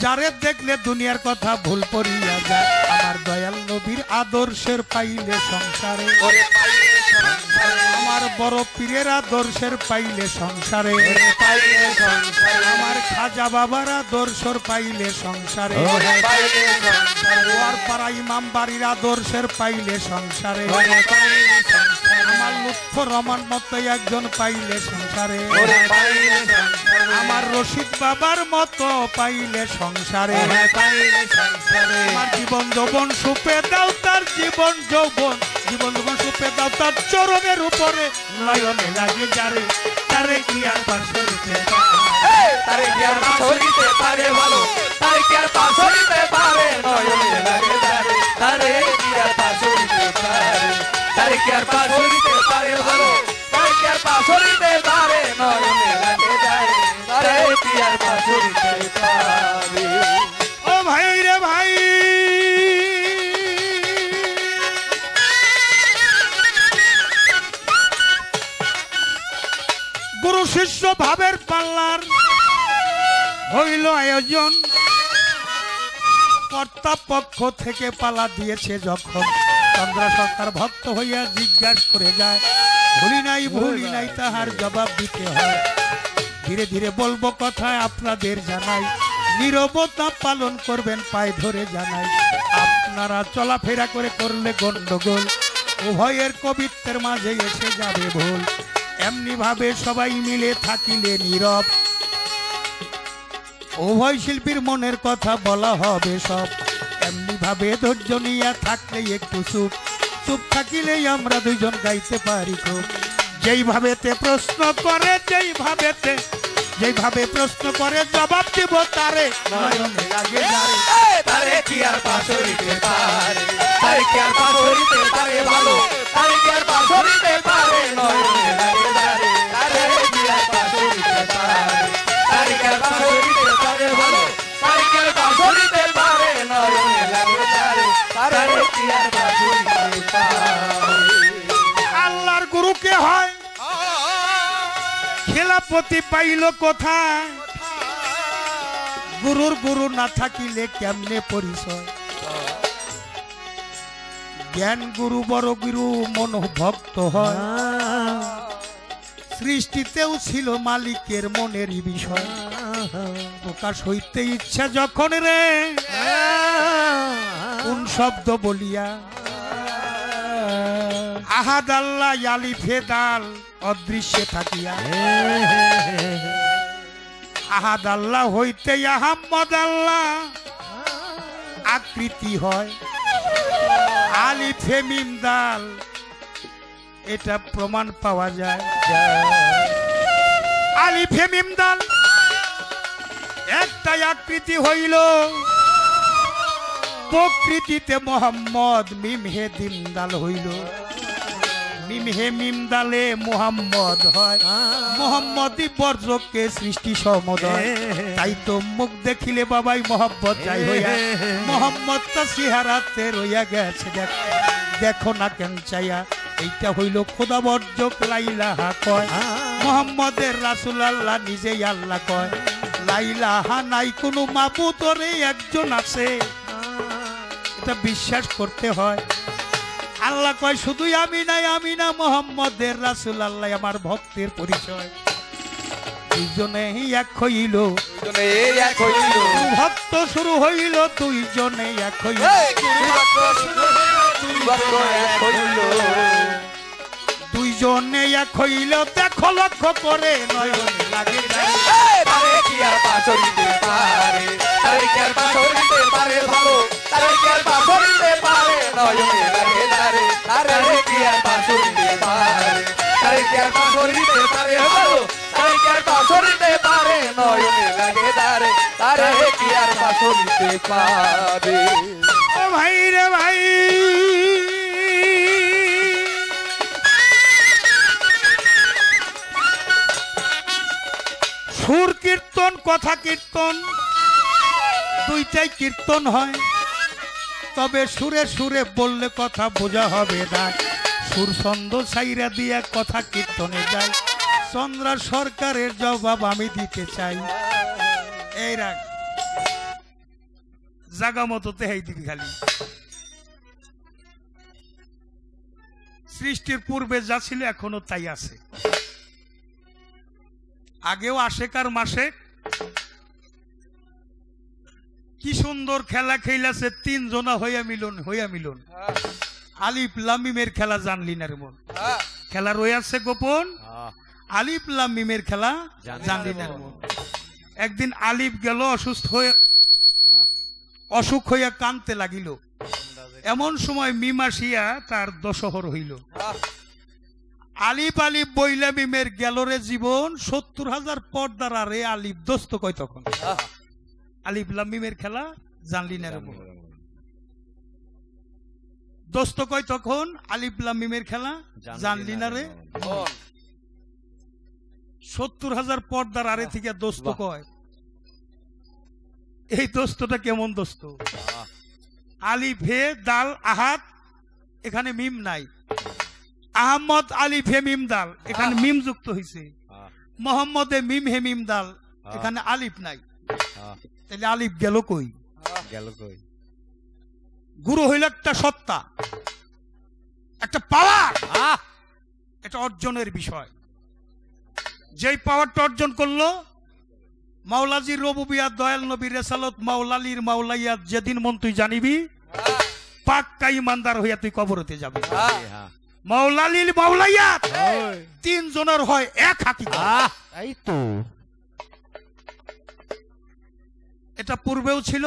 যারে দেখলে দুনিয়ার কথা ভুল পড়িয়া যায়। আমার দয়াল নবীর আদর্শের পাইলে সংসারে, আমার বড় পীরের আদর্শের পাইলে সংসারে, আমার খাজা বাবার আদর্শের পাইলে সংসারে, পাড়া ইমাম বাড়ির আদর্শের পাইলে সংসারে, আমার লুৎফ রহমান মতো একজন পাইলে সংসারে, আমার রশিদ বাবার মতো পাইলে সংসারে, আমার জীবন যৌবন সুপে দাও তার জীবন যৌবন, জীবন যৌবন সুপে দাও তার চরণের উপরে, নয়নে লাগে যারে তারে কি আর পাশরিতে পারে। তারে কি আর পাশরিতে পারে ভালো, তারে কি আর পাশরিতে পারে, নয়নে লাগে যারে তারে কি আর পাশরিতে পারে। তারে কি আর পাশরিতে পারে ভালো, তারে কি আর পাশরিতে পারে, নয়নে লাগে যারে তারে কি আর পাশরিতে পারে। ও ভাই রে ভাই, গুরু শিষ্য ভাবের পাল্লার হইল আয়োজন, কর্তা পক্ষ থেকে পালা দিয়েছে যখন, চন্দ্র সরকার ভক্ত হইয়া জিজ্ঞাসা করে যায়, ভুলি নাই তাহার জবাব দিতে হয়। ধীরে ধীরে বলবো কথা আপনাদের জানাই, নীরবতা পালন করবেন পায়ে ধরে জানাই। আপনারা চলাফেরা করে করলে গন্ডগোল, উভয়ের কবিত্বের মাঝে এসে যাবে ভুল। এমনি ভাবে সবাই মিলে থাকিলে নীরব, উভয় শিল্পীর মনের কথা বলা হবে সব। এমনি ভাবে ধৈর্য নিয়ে থাকলে একটু চুপ, চুপ থাকিলেই আমরা দুইজন গাইতে পারি খুব। যেইভাবেতে প্রশ্ন করে, যেইভাবে প্রশ্ন করে জবাব দিব তারে, নয়নে লাগে যারে তারে কি আর পাশরিতে পারে। তারে কি আর পাশরিতে পারে ভালো, তারে কি আর পাশরিতে পারে, নয়নে লাগে যারে তারে কি আর পাশরিতে পারে। তারে কি আর পাশরিতে পারে ভালো, তারে কি আর পাশরিতে পারে, নয়নে লাগে যারে তারে কি পতি পাইল কোথায়? গুরুর গুরু না থাকিলে কেমনে পরিচয়? জ্ঞান গুরু বড় গুরু মন ভক্ত হয়। সৃষ্টিতেও ছিল মালিকের মনেরই বিষয়। প্রকাশ হইতে ইচ্ছা যখন রে কোন শব্দ বলিয়া আহাদ আল্লাহ আলিফে দাল অদৃশ্যে থাকিয়া আহাদ আল্লাহ হইতে আহাম্মদ আল্লাহ আকৃতি হয়। আলিফে মিম দাল এটা প্রমাণ পাওয়া যায়। আলিফে মিম দাল একটাই আকৃতি হইল। প্রকৃতিতে মোহাম্মদ মিম হে দিন দাল হইল। মিম হে মিম দালে মোহাম্মদ হয়। মোহাম্মদই বর্জকে সৃষ্টি সমুদয়। তাই তো মুখ দেখিলে বাবাই মোহাম্মদ যাই হইয়া। মোহাম্মদ তা সিহারাতে রইয়া গেছে দেখো না কেন চাইয়া। এইটা হইল খোদা বর্জক লাইলাহা কয়। মোহাম্মদের রাসূল আল্লাহ নিজেই আল্লাহ কয়। লাইলাহা নাই কোনো মাবুদ রে একজন আছে, এটা বিশ্বাস করতে হয়। আল্লাহ কয় শুধুই আমি নাই, আমি না মোহাম্মদের রাসূল আল্লাহ আমার ভক্তের পরিচয়। দুইজনেই এক হইল, ভক্ত শুরু হইল, দুইজনে এক হইল। দুইজনে এক হইল, দেখো লক্ষ্য করে নয়ন লাগে ভাই রে ভাই। সুর কীর্তন কথা কীর্তন দুইটাই কীর্তন হয়। তবে সুরে সুরে বললে কথা বোঝা হবে না। সুর ছন্দ ছাইরা দিয়া কথা কীর্তনে যায়। চন্দ্রা সরকারের জবাব আমি দিতে চাই। এই রাখ জাগা মতো তেহাই দিবি খালি। সৃষ্টির পূর্বে যা ছিল এখনো তাই আছে। আগেও আশেকার মাসে কি সুন্দর খেলা খেলাছে। তিনজনা হইয়া মিলন। আলিফ লাম মিমের খেলা জানলি না রে মন। খেলা রয়েছে গোপন। আলিফ লাম মিমের খেলা জানলি না রে মন। একদিন আলিফ গেল অসুখ হইয়া কানতে লাগিল। এমন সময় মিম আসিয়া তার দশহর হইল। আলিফ আলিফ বইলা মিমের গেলরে জীবন। ৭০,০০০ পর্দার আরে আলিফ দোস্ত কয় তখন। আলিফ লাম মিমের খেলা জানলি না রে মন। দোস্ত কয় তখন আলিফ লাম মিমের খেলা জানলি না রে। ৭০,০০০ পর্দার আরে থেকে দোস্ত কয়। এই দোস্তটা কেমন দোস্ত? আলিফ হে দাল আহাদ, এখানে মিম নাই। আহমদ আলিফ হে মিম দাল, এখানে মিম যুক্ত হয়েছে। মোহাম্মদে মিম হে মিম দাল, এখানে আলিফ নাই। তাহলে আলিফ গেল কই? গুরু হইল একটা সত্তা, একটা পাওয়ার, এটা অর্জনের বিষয়। যেই পাওয়ারটা অর্জন করলো মাওলাজির রবুবিয়াত, দয়াল নবীর রেসালত, মাওলালির মাওলাইয়াত যেদিন মন তুই জানিবি পাক্কা ইমানদার হইয়া তুই কবরতে যাবি। মাওলালির মাওলাইয়াত তিনজনের হয় এক হাকিকত। এই তো এটা পূর্বেও ছিল,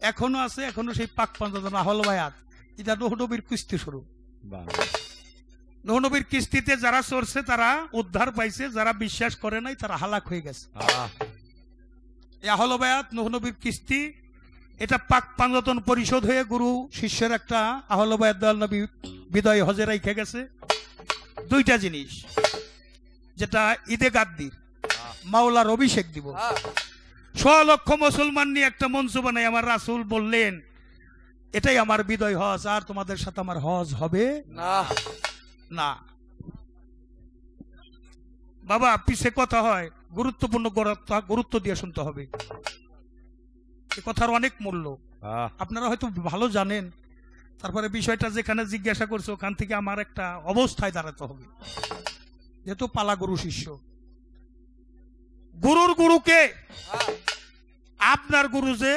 এখনো আছে। এখনো সেই পাক পাঞ্জাতন আহল বায়াত। এটা নূহ নবীর কিস্তি শুরু। নূহ নবীর কিস্তিতে যারা চড়ছে তারা উদ্ধার পাইছে, যারা বিশ্বাস করে নাই তারা হালাক হয়ে গেছে। আহল বায়াত নূহ নবীর কিস্তি, এটা পাক পাঞ্জাতন পরিষদ হয়ে গুরু শিষ্যের একটা আহল বায়াত দয়াল নবী বিদায় হজে রাইখে গেছে। দুইটা জিনিস, যেটা ঈদে গাদ্দির মাওলার অভিষেক দিব। ৬ লক্ষ মুসলমান নিয়ে একটা মঞ্চ বানাই আমার রাসূল বললেন এটাই আমার বিদায় হজ, আর তোমাদের সাথে আমার হজ হবে না। বাবা পিছে কথা হয়, গুরুত্বপূর্ণ গুরুত্ব দিয়ে শুনতে হবে। এ কথার অনেক মূল্য, আপনারা হয়তো ভালো জানেন। তারপরে বিষয়টা যেখানে জিজ্ঞাসা করছে ওখান থেকে আমার একটা অবস্থায় দাঁড়াতে হবে, যেহেতু পালা গুরু শিষ্য। গুরুর গুরুকে, আপনার গুরু যে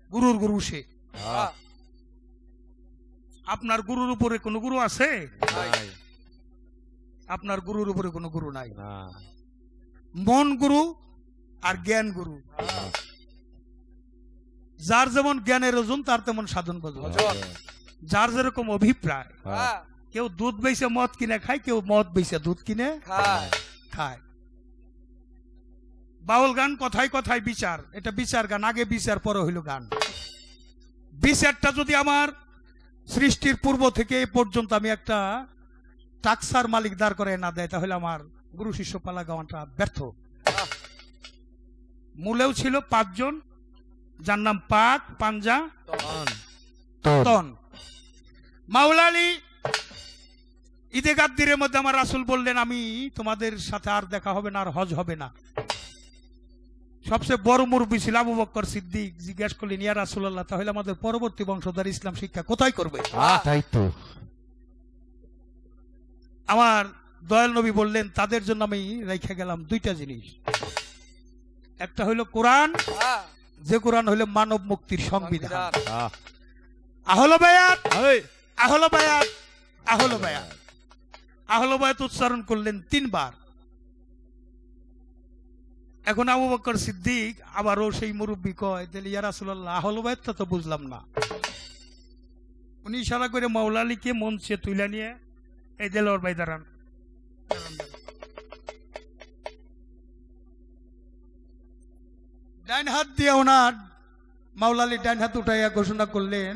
গুরুর গুরু সে। আপনার গুরুর উপরে কোনো গুরু আছে? আপনার গুরুর উপরে কোনো গুরু নাই। মন গুরু আর জ্ঞান গুরু। যার যেমন জ্ঞানের ওজন তার তেমন সাধন ভজন। যার যেরকম অভিপ্রায়, কেউ দুধ বেচে মদ কিনে খায়, কেউ মদ বেচে দুধ কিনে খায়। বাউল গান কথায় কথায় বিচার, এটা বিচার গান, আগে বিচার পরে হইল গান। বিচারটা যদি আমার সৃষ্টির পূর্ব থেকে এ পর্যন্ত আমি একটা টাকসার মালিক দাঁড় করে না দেয়, তাহলে আমার গুরু শিষ্য পালা গাওয়াটা ব্যর্থ। মূলেও ছিল 5 জন, যার নাম পাক, পাঞ্জা, তন। মাওলা আলী ঈদে গাদ্দিরের মধ্যে আমার রাসূল বললেন, আমি তোমাদের সাথে আর দেখা হবে না, আর হজ হবে না। সবচেয়ে বড় মুরব্বী ছিল আবু বকর সিদ্দিক। জিজ্ঞাসা করলেন, ইয়া রাসূলুল্লাহ, তাহলে আমাদের পরবর্তী বংশধর ইসলাম শিক্ষা কোথায় করবে? তাই তো আমার দয়াল নবী বললেন, তাদের জন্য আমি রেখে গেলাম 2টা জিনিস। একটা হইল কোরআন, যে কোরআন হইল মানব মুক্তির সংবিধান। আহলে বায়াত, আহলে বায়াত, আহলে বায়াত। আহলে বায়াত উচ্চারণ করলেন 3 বার। এখন আবু বকর সিদ্দিক আবারও সেই মুরব্বী কয়, দিলে ইয়া রাসূলুল্লাহ, আহলে বায়াতটা তো বুঝলাম না। উনি ইশারা করে মাওলা আলীকে মঞ্চে তুলে নিয়ে, এই দেলোয়ার ভাই দাঁড়ান, ডাইন হাত দিয়ে ওনার মাওলা আলী ডাইন হাত উঠাইয়া ঘোষণা করলেন,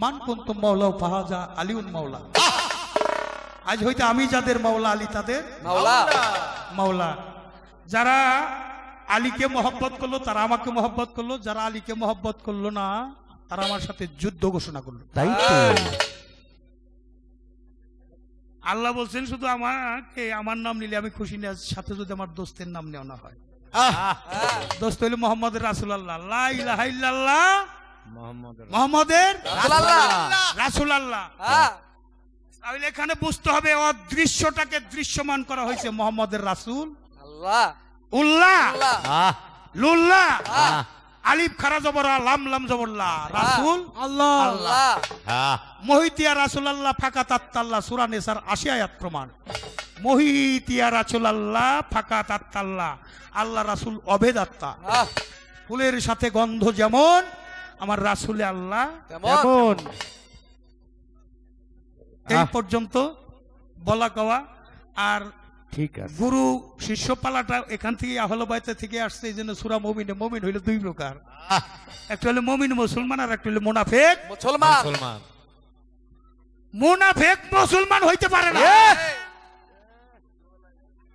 মান কুনতুম মাওলা ফাহাজা আলিউন মাওলা। আজ হইতে আমি যাদের মাওলা, আলী তাদের মাওলা। যারা আলীকে মহব্বত করলো তারা আমাকে মহব্বত করলো, যারা আলীকে মহব্বত করলো না তারা আমার সাথে যুদ্ধ ঘোষণা করলো। তাই তো আল্লাহ বলছেন, শুধু আমাকে আমার নাম নিলে আমি খুশি না, সাথে যদি আমার দোস্তের নাম নেওয়া না হয়। দোস্ত হইল মোহাম্মদের রাসূলুল্লাহ, লা ইলাহা ইল্লাল্লাহ মুহাম্মাদের রাসূলুল্লাহ। তাহলে এখানে বুঝতে হবে অদৃশ্যটাকে দৃশ্যমান করা হয়েছে। মোহাম্মদের রাসূল উল্লাহ, লুল্লাহ, আলিফ খারা জবর লাম, লাম জবর লা, রাসূল আল্লাহ, মহিতিয়া রাসূলুল্লাহ ফাকাত আত্তাল্লাহ। সূরা নিসার 80 আয়াত প্রমাণ। মহিতিয়া রাসূলুল্লাহ ফাকাত আত্তাল্লাহ, আল্লাহ রাসূল অভেদ আত্মা। ফুলের সাথে গন্ধ যেমন, আমার রাসূলে আল্লাহ তেমন। এই পর্যন্ত বলা কওয়া। আর ঠিক আছে, গুরু শিষ্য পালাটা এখান থেকে আহলে বায়াত থেকে আসছে। এই জন্য সূরা মুমিনে, মুমিন হইল 2 প্রকার, একটা হলো মুমিন মুসলমান, আর একটা হলো মুনাফিক মুসলমান। মুনাফিক মুসলমান হইতে পারে না।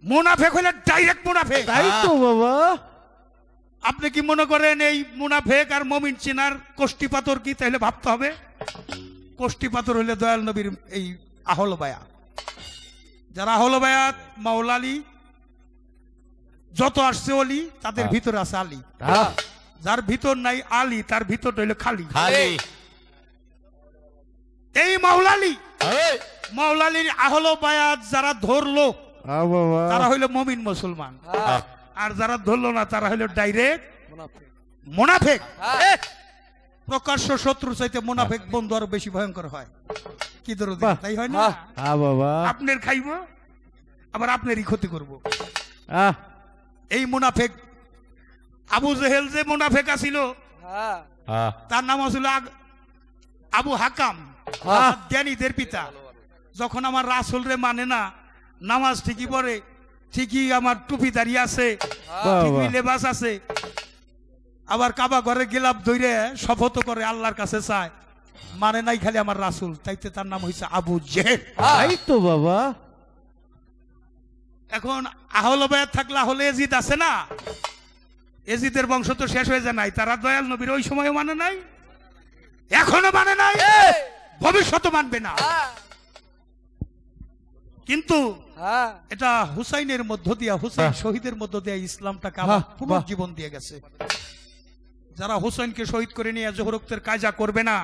মুনাফিক হইলে ডাইরেক্ট মুনাফিক। তাই তো বাবা। আপনি কি মনে করেন এই মুনাফিক আর মুমিন চিনার কোষ্টি পাথর কি? তাহলে ভাবতে হবে কোষ্টি পাথর হইলে দয়াল নবীর এই আহলে বায়াত। যারা আহলে বায়াত, মাওলা আলী যত আসছে অলি, তাদের ভিতরে আছে আলী। যার ভিতর নাই আলী, তার ভিতর হইল খালি। এই মাওলা আলী, মাওলা আলীর আহলে বায়াত যারা ধরলো তারা হইল মুমিন মুসলমান, আর যারা ধরলো না তারা হইল ডাইরেক্ট মুনাফিক। প্রকাশ্য শত্রু চাইতে মুনাফিক বন্ধু আরো বেশি ভয়ঙ্কর হয়। কি দরদ, তাই হয় না? আপনার খাইব, আবার আপনারই ক্ষতি করব। এই মুনাফিক আবু জেহেল যে মুনাফিক আছিল, তার নাম ছিল আবু হাকাম, জ্ঞানীদের পিতা। যখন আমার রাসূল রে মানে না, নামাজ ঠিকই পড়ে, ঠিকই আমার টুপি দাঁড়িয়ে আছে, ঠিকই লেবাস আছে, আবার কাবা ঘরে গেলাপ ধরে শপথ করে আল্লাহর কাছে চায়, মানে নাই খালি আমার রাসূল, তাইতে তার নাম হয়েছে আবু জেহেল। তাই তো বাবা। এখন আহলে বায়াত থাকলে আহলে এজিদ আছে না, এজিদের বংশ তো শেষ হয়ে যায় নাই। তারা দয়াল নবীর ওই সময় মানে নাই, এখনো মানে নাই, ভবিষ্যতে মানবে না। কিন্তু হ্যাঁ এটা হুসাইনের মধ্য দিয়া, হুসাইন শহীদের মধ্য দিয়া ইসলামটাকে আবার পুনর্জীবন দিয়ে গেছে। যারা হুসাইনকে শহীদ করে নিয়ে জোহরক্তের কায়জা করবে না,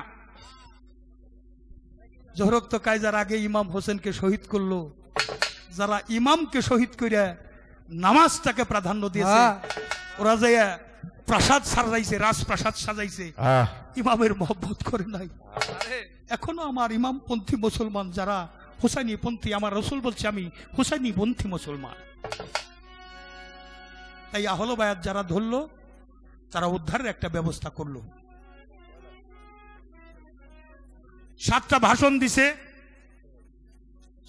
জোহরক্ত কায়জার আগে ইমাম হোসেনকে শহীদ করলো, যারা ইমামকে শহীদ করে নামাজটাকে প্রাধান্য দিয়েছে, ওরা যে প্রাসাদ সাজাইছে, রাজপ্রাসাদ সাজাইছে, ইমামের মহব্বত করে নাই। এখনো আমার ইমামপন্থী মুসলমান যারা হুসাইনি পন্থী, আমার রসুল বলছে আমি হুসাইনি পন্থী মুসলমান। তাই আহলে বায়াত যারা ধরলো তারা উদ্ধারের একটা ব্যবস্থা করলো। 7টা ভাষণ দিছে,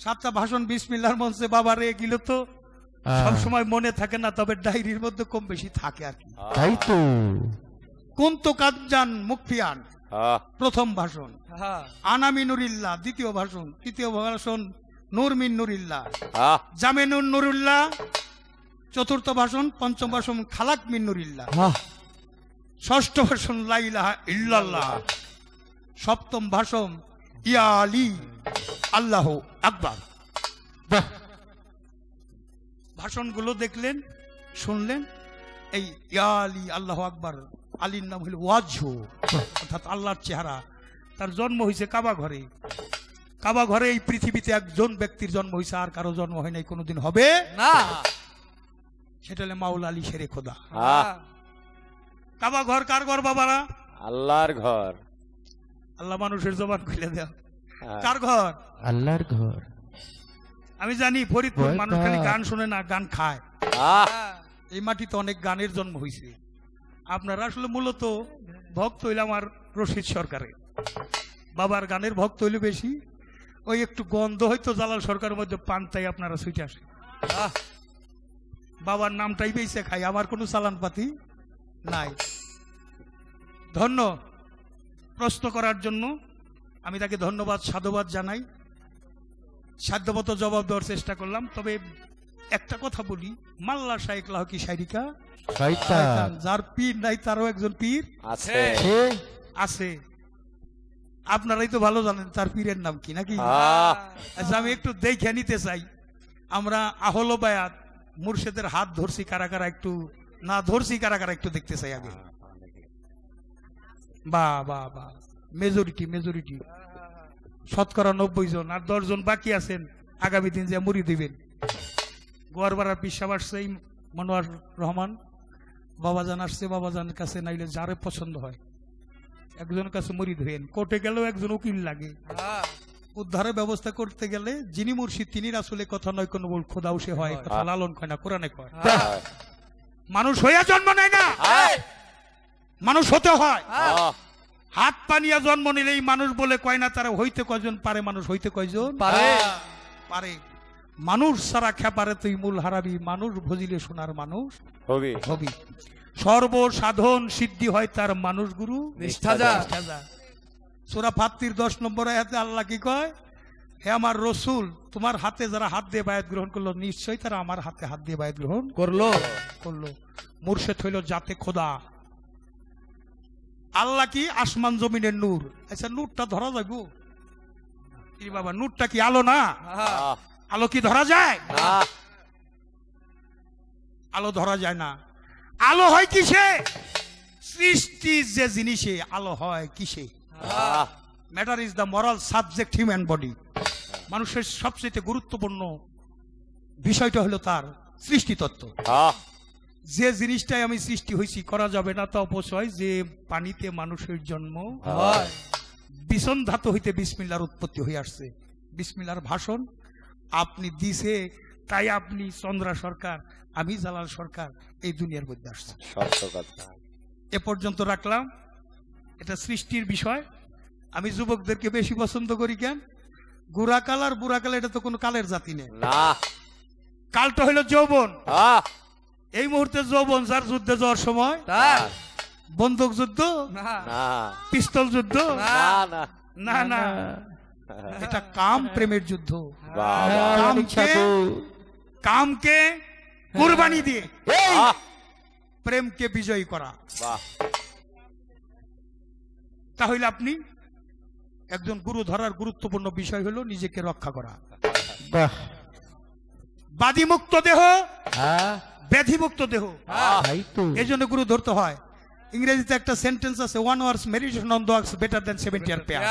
7টা ভাষণ বিসমিল্লাহর মঞ্চে বাবারে এগুলো তো সব সময় মনে থাকে না, তবে ডায়েরির মধ্যে কম বেশি থাকে আর কি। তাই তো কুন্ত কাদজান মুকফিয়ান প্রথম ভাষণ, আনামি নুরিল্লাহ দ্বিতীয় ভাষণ, তৃতীয় ভাষণ নূর মিন নুরিল্লাহ, জামেনুন নুরুল্লাহ চতুর্থ ভাষণ, পঞ্চম ভাষণ খালাক মিন নুরিল্লাহ, ষষ্ঠ ভাষণ লা ইলাহা ইল্লাল্লাহ, সপ্তম ভাষণ ইয়া আলী আল্লাহু আকবার। ভাষণগুলো দেখলেন, শুনলেন। এই ইয়া আলী আল্লাহু আকবার, আলীর নাম হইল ওয়াজহ, অর্থাৎ আল্লাহর চেহারা। তার জন্ম হয়েছে কাবা ঘরে। কাবা ঘরে এই পৃথিবীতে একজন ব্যক্তির জন্ম হয়েছে, আর কারো জন্ম হয় নাই, কোনোদিন হবে না। সেটা হলে মাওলা আলী শেরে খোদা। কাবা ঘর কার ঘর বাবারা? আল্লাহর ঘর। আল্লাহ মানুষের জবান খুলে দেয়। কার ঘর? আল্লাহর ঘর। আমি জানি ফরিদপুর মানুষ খালি গান শুনে না, গান খায়। এই মাটিতে অনেক গানের জন্ম হয়েছে। আপনারা আসলে মূলত ভক্ত হইলে আমার রশিদ সরকারের বাবার গানের ভক্ত হইলে বেশি। ওই একটু গন্ধ হয়তো জালাল সরকারের মধ্যে পান, তাই আপনারা ছুটে আসে। বাবার নামটাই বেঁচে খাই, আমার কোনো চালান পাতি নাই। ধন্য প্রশ্ন করার জন্য আমি তাকে ধন্যবাদ সাধুবাদ জানাই। সাধ্যমতো জবাব দেওয়ার চেষ্টা করলাম। তবে একটা কথা বলি, মাল্লা শাইখ লাহকি শাইরিকা শয়তান, যার পীর নাই তারও একজন পীর আছে আছে। আপনারাই তো ভালো জানেন তার পীরের নাম কি, নাকি? আচ্ছা, আমি একটু দেখে নিতে চাই, আমরা আহলে বায়াত মুর্শিদের হাত ধরছি কারা কারা, একটু না ধরছি কারা কারা, একটু দেখতে চাই আগে। বা বা বা মেজরিটি মেজরিটি শতকরা 90 জন, আর 10 জন বাকি আছেন, আগামী দিন যে মুড়ি দিবেন। গোয়ারপাড়ার পিসাব আসছে মনোয়ার রহমান, বাবাজান আসছে, বাবাজানের কাছে নাইলে যারে পছন্দ হয় একজনের কাছে মুড়ি ধরেন। কোর্টে গেলেও একজন উকিল লাগে। উদ্ধারের ব্যবস্থা করতে গেলে যিনি মুর্শিদ তিনি রাসূলের কথা নয়, কোন বল খোদাও সে হয়, কথা লালন কয় না, কোরআনে কয়। মানুষ হইয়া জন্ম নেয় না, মানুষ হতে হয়। হাত পানিয়া জন্ম নিলেই মানুষ বলে কয় না, তারা হইতে কয়জন পারে, মানুষ হইতে কয়জন পারে। মানুষ সারা খেপারে তুই মূল হারাবি, মানুষ ভজিলে সোনার মানুষ হবি। সর্বসাধন সিদ্ধি হয় তার মানুষ গুরু নিষ্ঠা যা। সূরা ফাতির 10 নম্বর আয়াতে আল্লাহ কি কয়? হে আমার রসুল, তোমার হাতে যারা হাত দিয়ে বায়াত গ্রহণ করলো, নিশ্চয়ই তারা আমার হাতে হাত দিয়ে বায়াত গ্রহণ করলো। মুর্শিদ হইল জাতে খোদা। আল্লাহ কি? আসমান জমিনের নূর। আচ্ছা, নূরটা ধরা যাইব? বাবা, নূরটা কি আলো না? আলো কি ধরা যায়? আলো ধরা যায় না। আলো হয় কিসে? সৃষ্টির যে জিনিসে আলো হয় কিসে? Matter is the moral subject human body. মানুষের সবচেয়ে গুরুত্বপূর্ণ বিষয়টা হলো তার সৃষ্টিতত্ত্ব। যে জিনিসটাই আমি সৃষ্টি হয়েছি করা যাবে না তা অপচয়। যে পানিতে মানুষের জন্ম হয়, বিসন ধাতু হইতে বিসমিল্লাহর উৎপত্তি হয়ে আসছে। বিসমিল্লাহর ভাষণ আপনি দিছে, তাই আপনি চন্দ্রা সরকার, আমি জালাল সরকার এই দুনিয়ার মধ্যে আসছে। এ পর্যন্ত রাখলাম। এটা সৃষ্টির বিষয়। আমি যুবকদেরকে বেশি পছন্দ করি। কেন? গুড়াকাল আর বুড়াকাল এটা তো কোনো কালের জাতি নেই। কালটা হইল যৌবন। এই মুহূর্তে যৌবন যার যুদ্ধে যাওয়ার সময়, বন্দুক যুদ্ধ, পিস্তল যুদ্ধ না না, এটা কাম প্রেমের যুদ্ধ। কামকে কুরবানি দিয়ে প্রেমকে বিজয়ী করা। তাহলে আপনি একজন গুরু ধরার গুরুত্বপূর্ণ বিষয় হলো নিজেকে রক্ষা করা। বাদিমুক্ত দেহ, হ্যাঁ ব্যাধিমুক্ত দেহ। তাই তো এই জন্য গুরু ধরতে হয়। ইংরেজিতে একটা সেন্টেন্স আছে, 1 hour's meditation on the works better than 70 years prayer।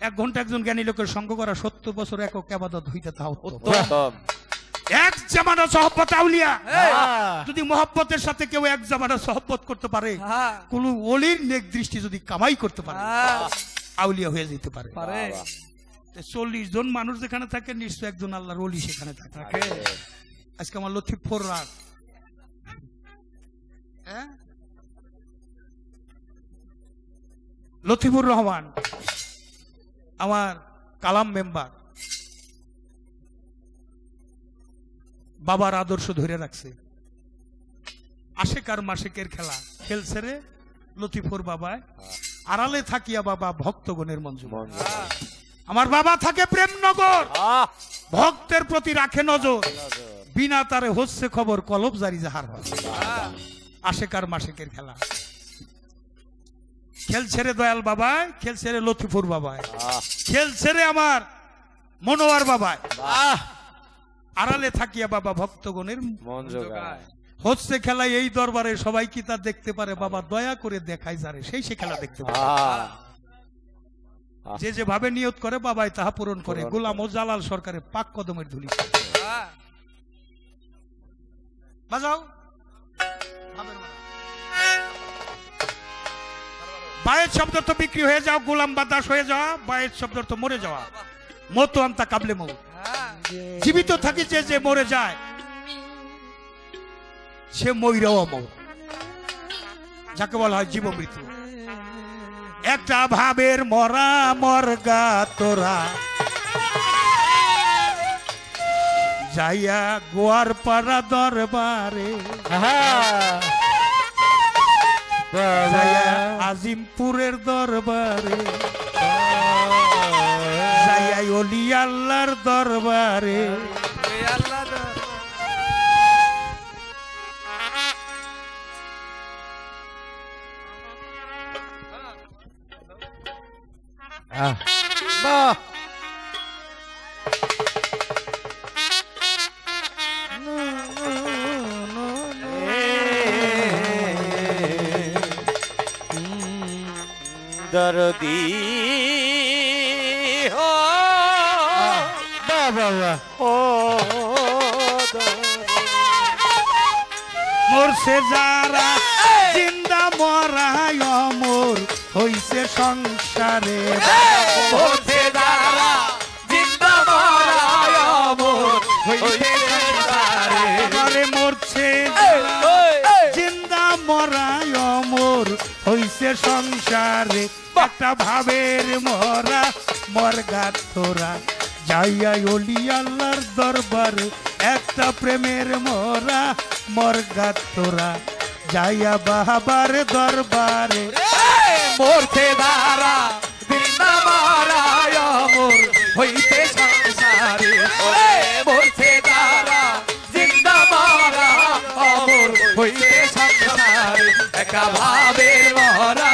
1 ঘন্টা একজন জ্ঞানী লোকের সঙ্গ করা 70 বছর একক ইবাদত হইতে তা উত্তম। উত্তম। এক জামানা সহবত আউলিয়া, হ্যাঁ। যদি মহব্বতের সাথে কেউ এক জামানা সহবত করতে পারে, কোন ওলির নেক দৃষ্টি যদি কামাই করতে পারে, আউলিয়া হয়ে যেতে পারে। 40 জন মানুষ যেখানে থাকে নিশ্চয় একজন আল্লাহর ওলি সেখানে থাকে। আজকে আমার লতিফপুর রাত, লতিফুর রহমান আমার কালাম মেম্বার, বাবার আদর্শ ধরে রাখছে। আশেকার মাসেকের খেলা খেলছে রে লতিফুর বাবা, আড়ালে থাকিয়া বাবা ভক্তগণের মন জুড়ায়। আমার বাবা থাকে প্রেমনগর, ভক্তের প্রতি রাখে নজর, বিনা তারে হচ্ছে খবর কলব জারি যাহার হয়। আশেকার মাসেকের খেলা খেলছে রে দয়াল বাবায়, খেলছে রে লতিফুর বাবায়, খেলছে রে আমার মনোয়ার বাবায়, আড়ালে থাকিয়া বাবা ভক্তগণের মন জোগায়। হচ্ছে খেলা এই দরবারে সবাই কি তা দেখতে পারে, বাবা দয়া করে দেখাই যারে সেই সে খেলা দেখতে পারে। যে যেভাবে নিয়ত করে বাবাই তাহা পূরণ করে। গোলাম ও জালাল সরকারের পাক কদমের ধুলি বাজাও। বায়ের শব্দ তো বিক্রি হয়ে যাও, গোলাম বাদাস হয়ে যাওয়া, বায়ের শব্দ তো মরে যাওয়া। মতো আন্তা কাবলে মৌ, জীবিত থাকি যে যে মরে যায় সে মইরাও অমর, যাকে বলা হয় জীব মৃত্যু। একটা ভাবের মরা মরগা তোরা যাইয়া গোয়ার পাড়া দরবারে, যাইয়া আজিমপুরের দরবারে, যাইয়া অলি আল্লাহর দরবারে। বাহ, দরদি হো বাবা ও মরছে যারা জিন্দা মরাই অমর হইছে সংসারে, মরছে যারা জিন্দা মরাই অমর হইছে সংসারে। ঘরে মরছে জিন্দা মরাই অমর হইছে সংসারে। একটা ভাবের মরা মরগা তোরা যাইয়া অলি আল্লাহর দরবারে, একটা প্রেমের মরা মরগা তোরা যাইয়া বাবার দরবারে। মরছে যারা জিন্দা মরাই অমর হইছে সংসারে, মরছে যারা জিন্দা মরা অমর হইছে সংসারে। একা ভাবের মরা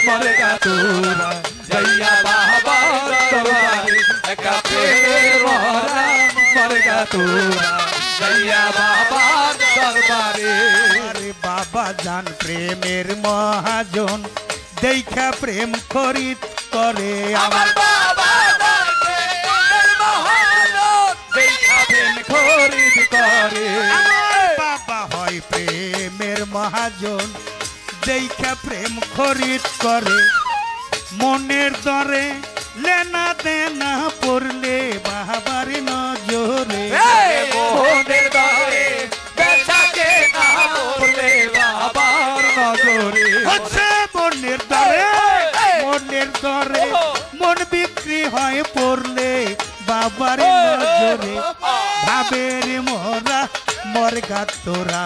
মরগা তোরা যাইয়া বাবার দরবারে, একা প্রেমের মরা মরগা তোরা যাইয়া বাবার দরবারে। আরে বাবা জান প্রেমের মহাজন দেখা প্রেম খরিদ করে আমার বাবা প্রেমের মহাজন দেখা প্রেম খরিদ করে। আমার বাবা হয় প্রেমের মহাজন দেখা প্রেম খরিদ করে। মনের দরে লেনা দেনা পড়লে বাবার নজরে, মনের দরে বেচা কেনা পড়লে বাবার নজরে। হচ্ছে মনের দরে, মনের দরে মন বিক্রি হয় পড়লে বাবার নজরে। ভাবের মরা মরগা তোরা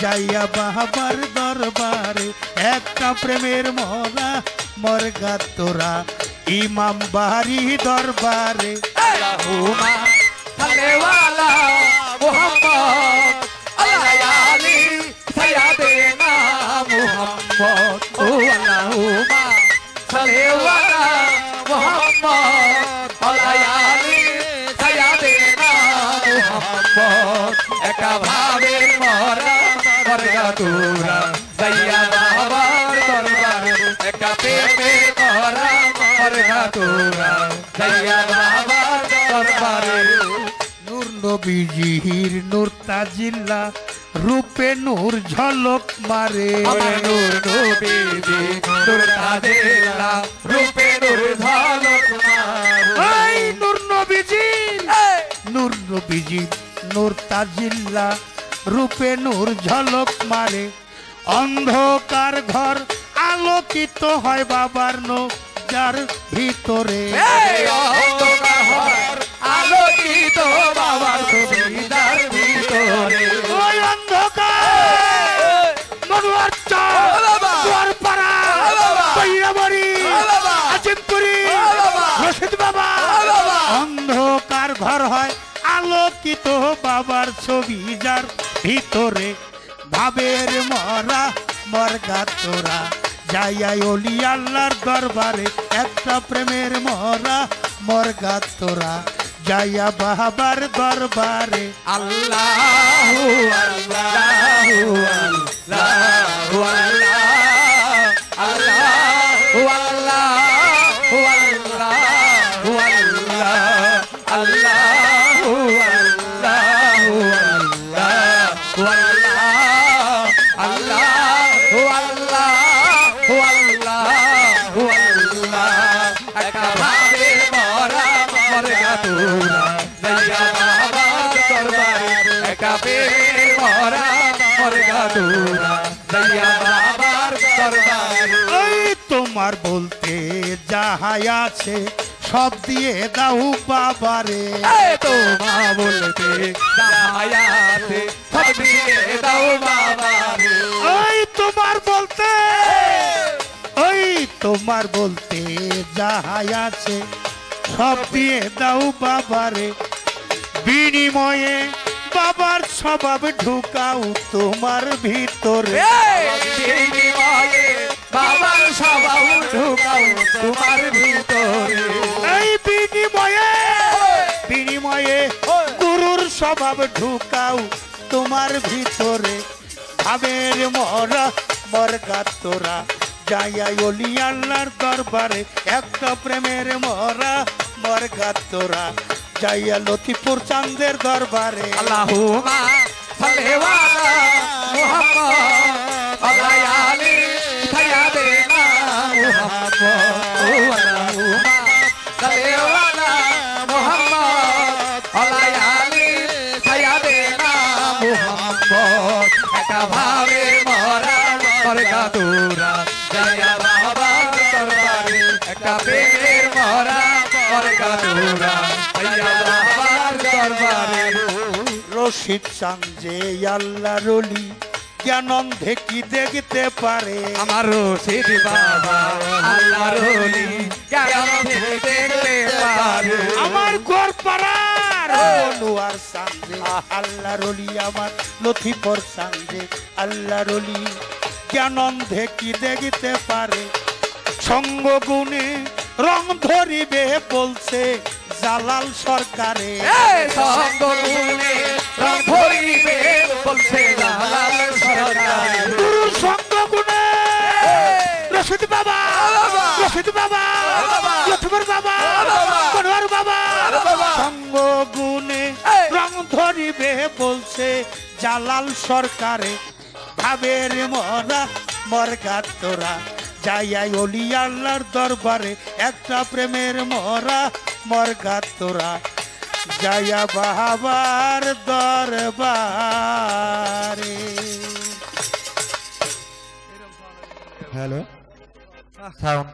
যাইয়া বাবার দরবারে, একটা প্রেমের মরা মরগা তোরা ইমাম বাড়ি দরবারে। আল্লাহুম্মা সাল্লিওয়ালা মুহাম্মদ আল্লাহ আলী সাইয়্যিদিনা মুহাম্মদ। ও আল্লাহুম্মা সাল্লিওয়ালা মুহাম্মদ আল্লাহ আলী সাইয়্যিদিনা মুহাম্মদ। একা ভাবের মরা মরগা তোরা যাইয়া বাবার দরবারে একা প্রেমের মরা মরগা তোরা যাইয়া বাবার দরবারে নূর নবীজির নূর তাজিল্লা রূপে নূর ঝলক মারে আমার নূর নবীজি নূর তাজিল্লা রূপে নূর ঝলক মারে এই নূর নবীজির নূর নবীজির নূর তাজিল্লা রূপে নূর ঝলক মারে অন্ধকার ঘর আলোকিত হয় বাবার নজার ভিতরে অন্ধকার আলোকিত বাবার ছবিটার ভিতরে ওই অন্ধকার মনোয়ার চর দুয়ারপাড়া বৈরাবাড়ি আজিমপুরি রশিদ বাবা অন্ধকার ঘর হয় আলোকিত বাবার ছবি যার ভিতরে ভাবের মরা মরগা তোরা যাইয়া অলি আল্লাহর দরবারে একটা প্রেমের মরা মরগা তোরা যাইয়া বাবার দরবারে আল্লাহু আল্লাহু আল্লাহু আল্লাহ আল্লাহু আল্লাহু আল্লাহু আল্লাহ আল্লাহু আল্লাহু আল্লাহু আল্লাহ আল্লাহু আল্লাহু আল্লাহু আল্লাহ একা ভাবের মরা মরগা তোরা যাইয়া বাবার দরবারে একা প্রেমের মরা মরগা তোরা যাইয়া বাবার দরবারে ওই তোমার বলতে যাহাই আছে সব দিয়ে দাও বাবারে তোমা বলতে দায়াতে সব দিয়ে দাও বাবারে ওই তোমার বলতে ওই তোমার বলতে যাহাই আছে সব দিয়ে দাও বাবারে বিনিময়ে বাবার স্বভাব ঢুকাও তোমার ভিতরে বিনিময়ে বাবার স্বভাব ঢুকাও তোমার ভিতরে এই বিনিময়ে বিনিময়ে গুরুর স্বভাব ঢুকাও তোমার ভিতরে ভাবের মরা মরগা তোরা যাইয়া অলি আল্লাহর দরবারে একটা প্রেমের মরা মরগা তোরা যাইয়া লতিপুর চাঁদের দরবারে আল্লাহুম্মা সাল্লি আলা মুহাম্মদ আলা আলি সাইয়্যিদিনা মুহাম্মদ আল্লাহুম্মা সাল্লি আলা মুহাম্মদ আলা আলি সাইয়্যিদিনা মুহাম্মদ একা ভাবের মরা মরগা তোরা যাইয়া বাবার দরবারে একা প্রেমের মরা মরগা তোরা যাইয়া বাবার দরবারে রশিদ চান যে আল্লাহ রলি জ্ঞানন্ধে কি দেখতে পারে আমার রশিদ বাবা আল্লাহর ওলি কেমন দেখতে পারে আমার ঘর পাড়ার বনুয়ার সামনে আল্লাহ রলি আমার লথিপর সামনে আল্লাহ রলি জ্ঞানন্ধে কি দেখতে পারে সঙ্গ গুণে রং ধরিবে বলছে জালাল সরকারে সঙ্গ গুণে রং ধরিবে বলছে জালাল সরকার গুরু সঙ্গ গুণে রশিদ বাবা রশিদ বাবা লথিপর বাবা বনুয়ার বাবা সঙ্গ গুণে রং ধরিবে বলছে জালাল সরকারে ভাবের মরা মরগা তোরা যাইয়াই অলি আল্লাহর দরবারে একটা প্রেমের মরা মরগা তোরা যাইয়া বাবার দরবারে হ্যালো সাউন্ড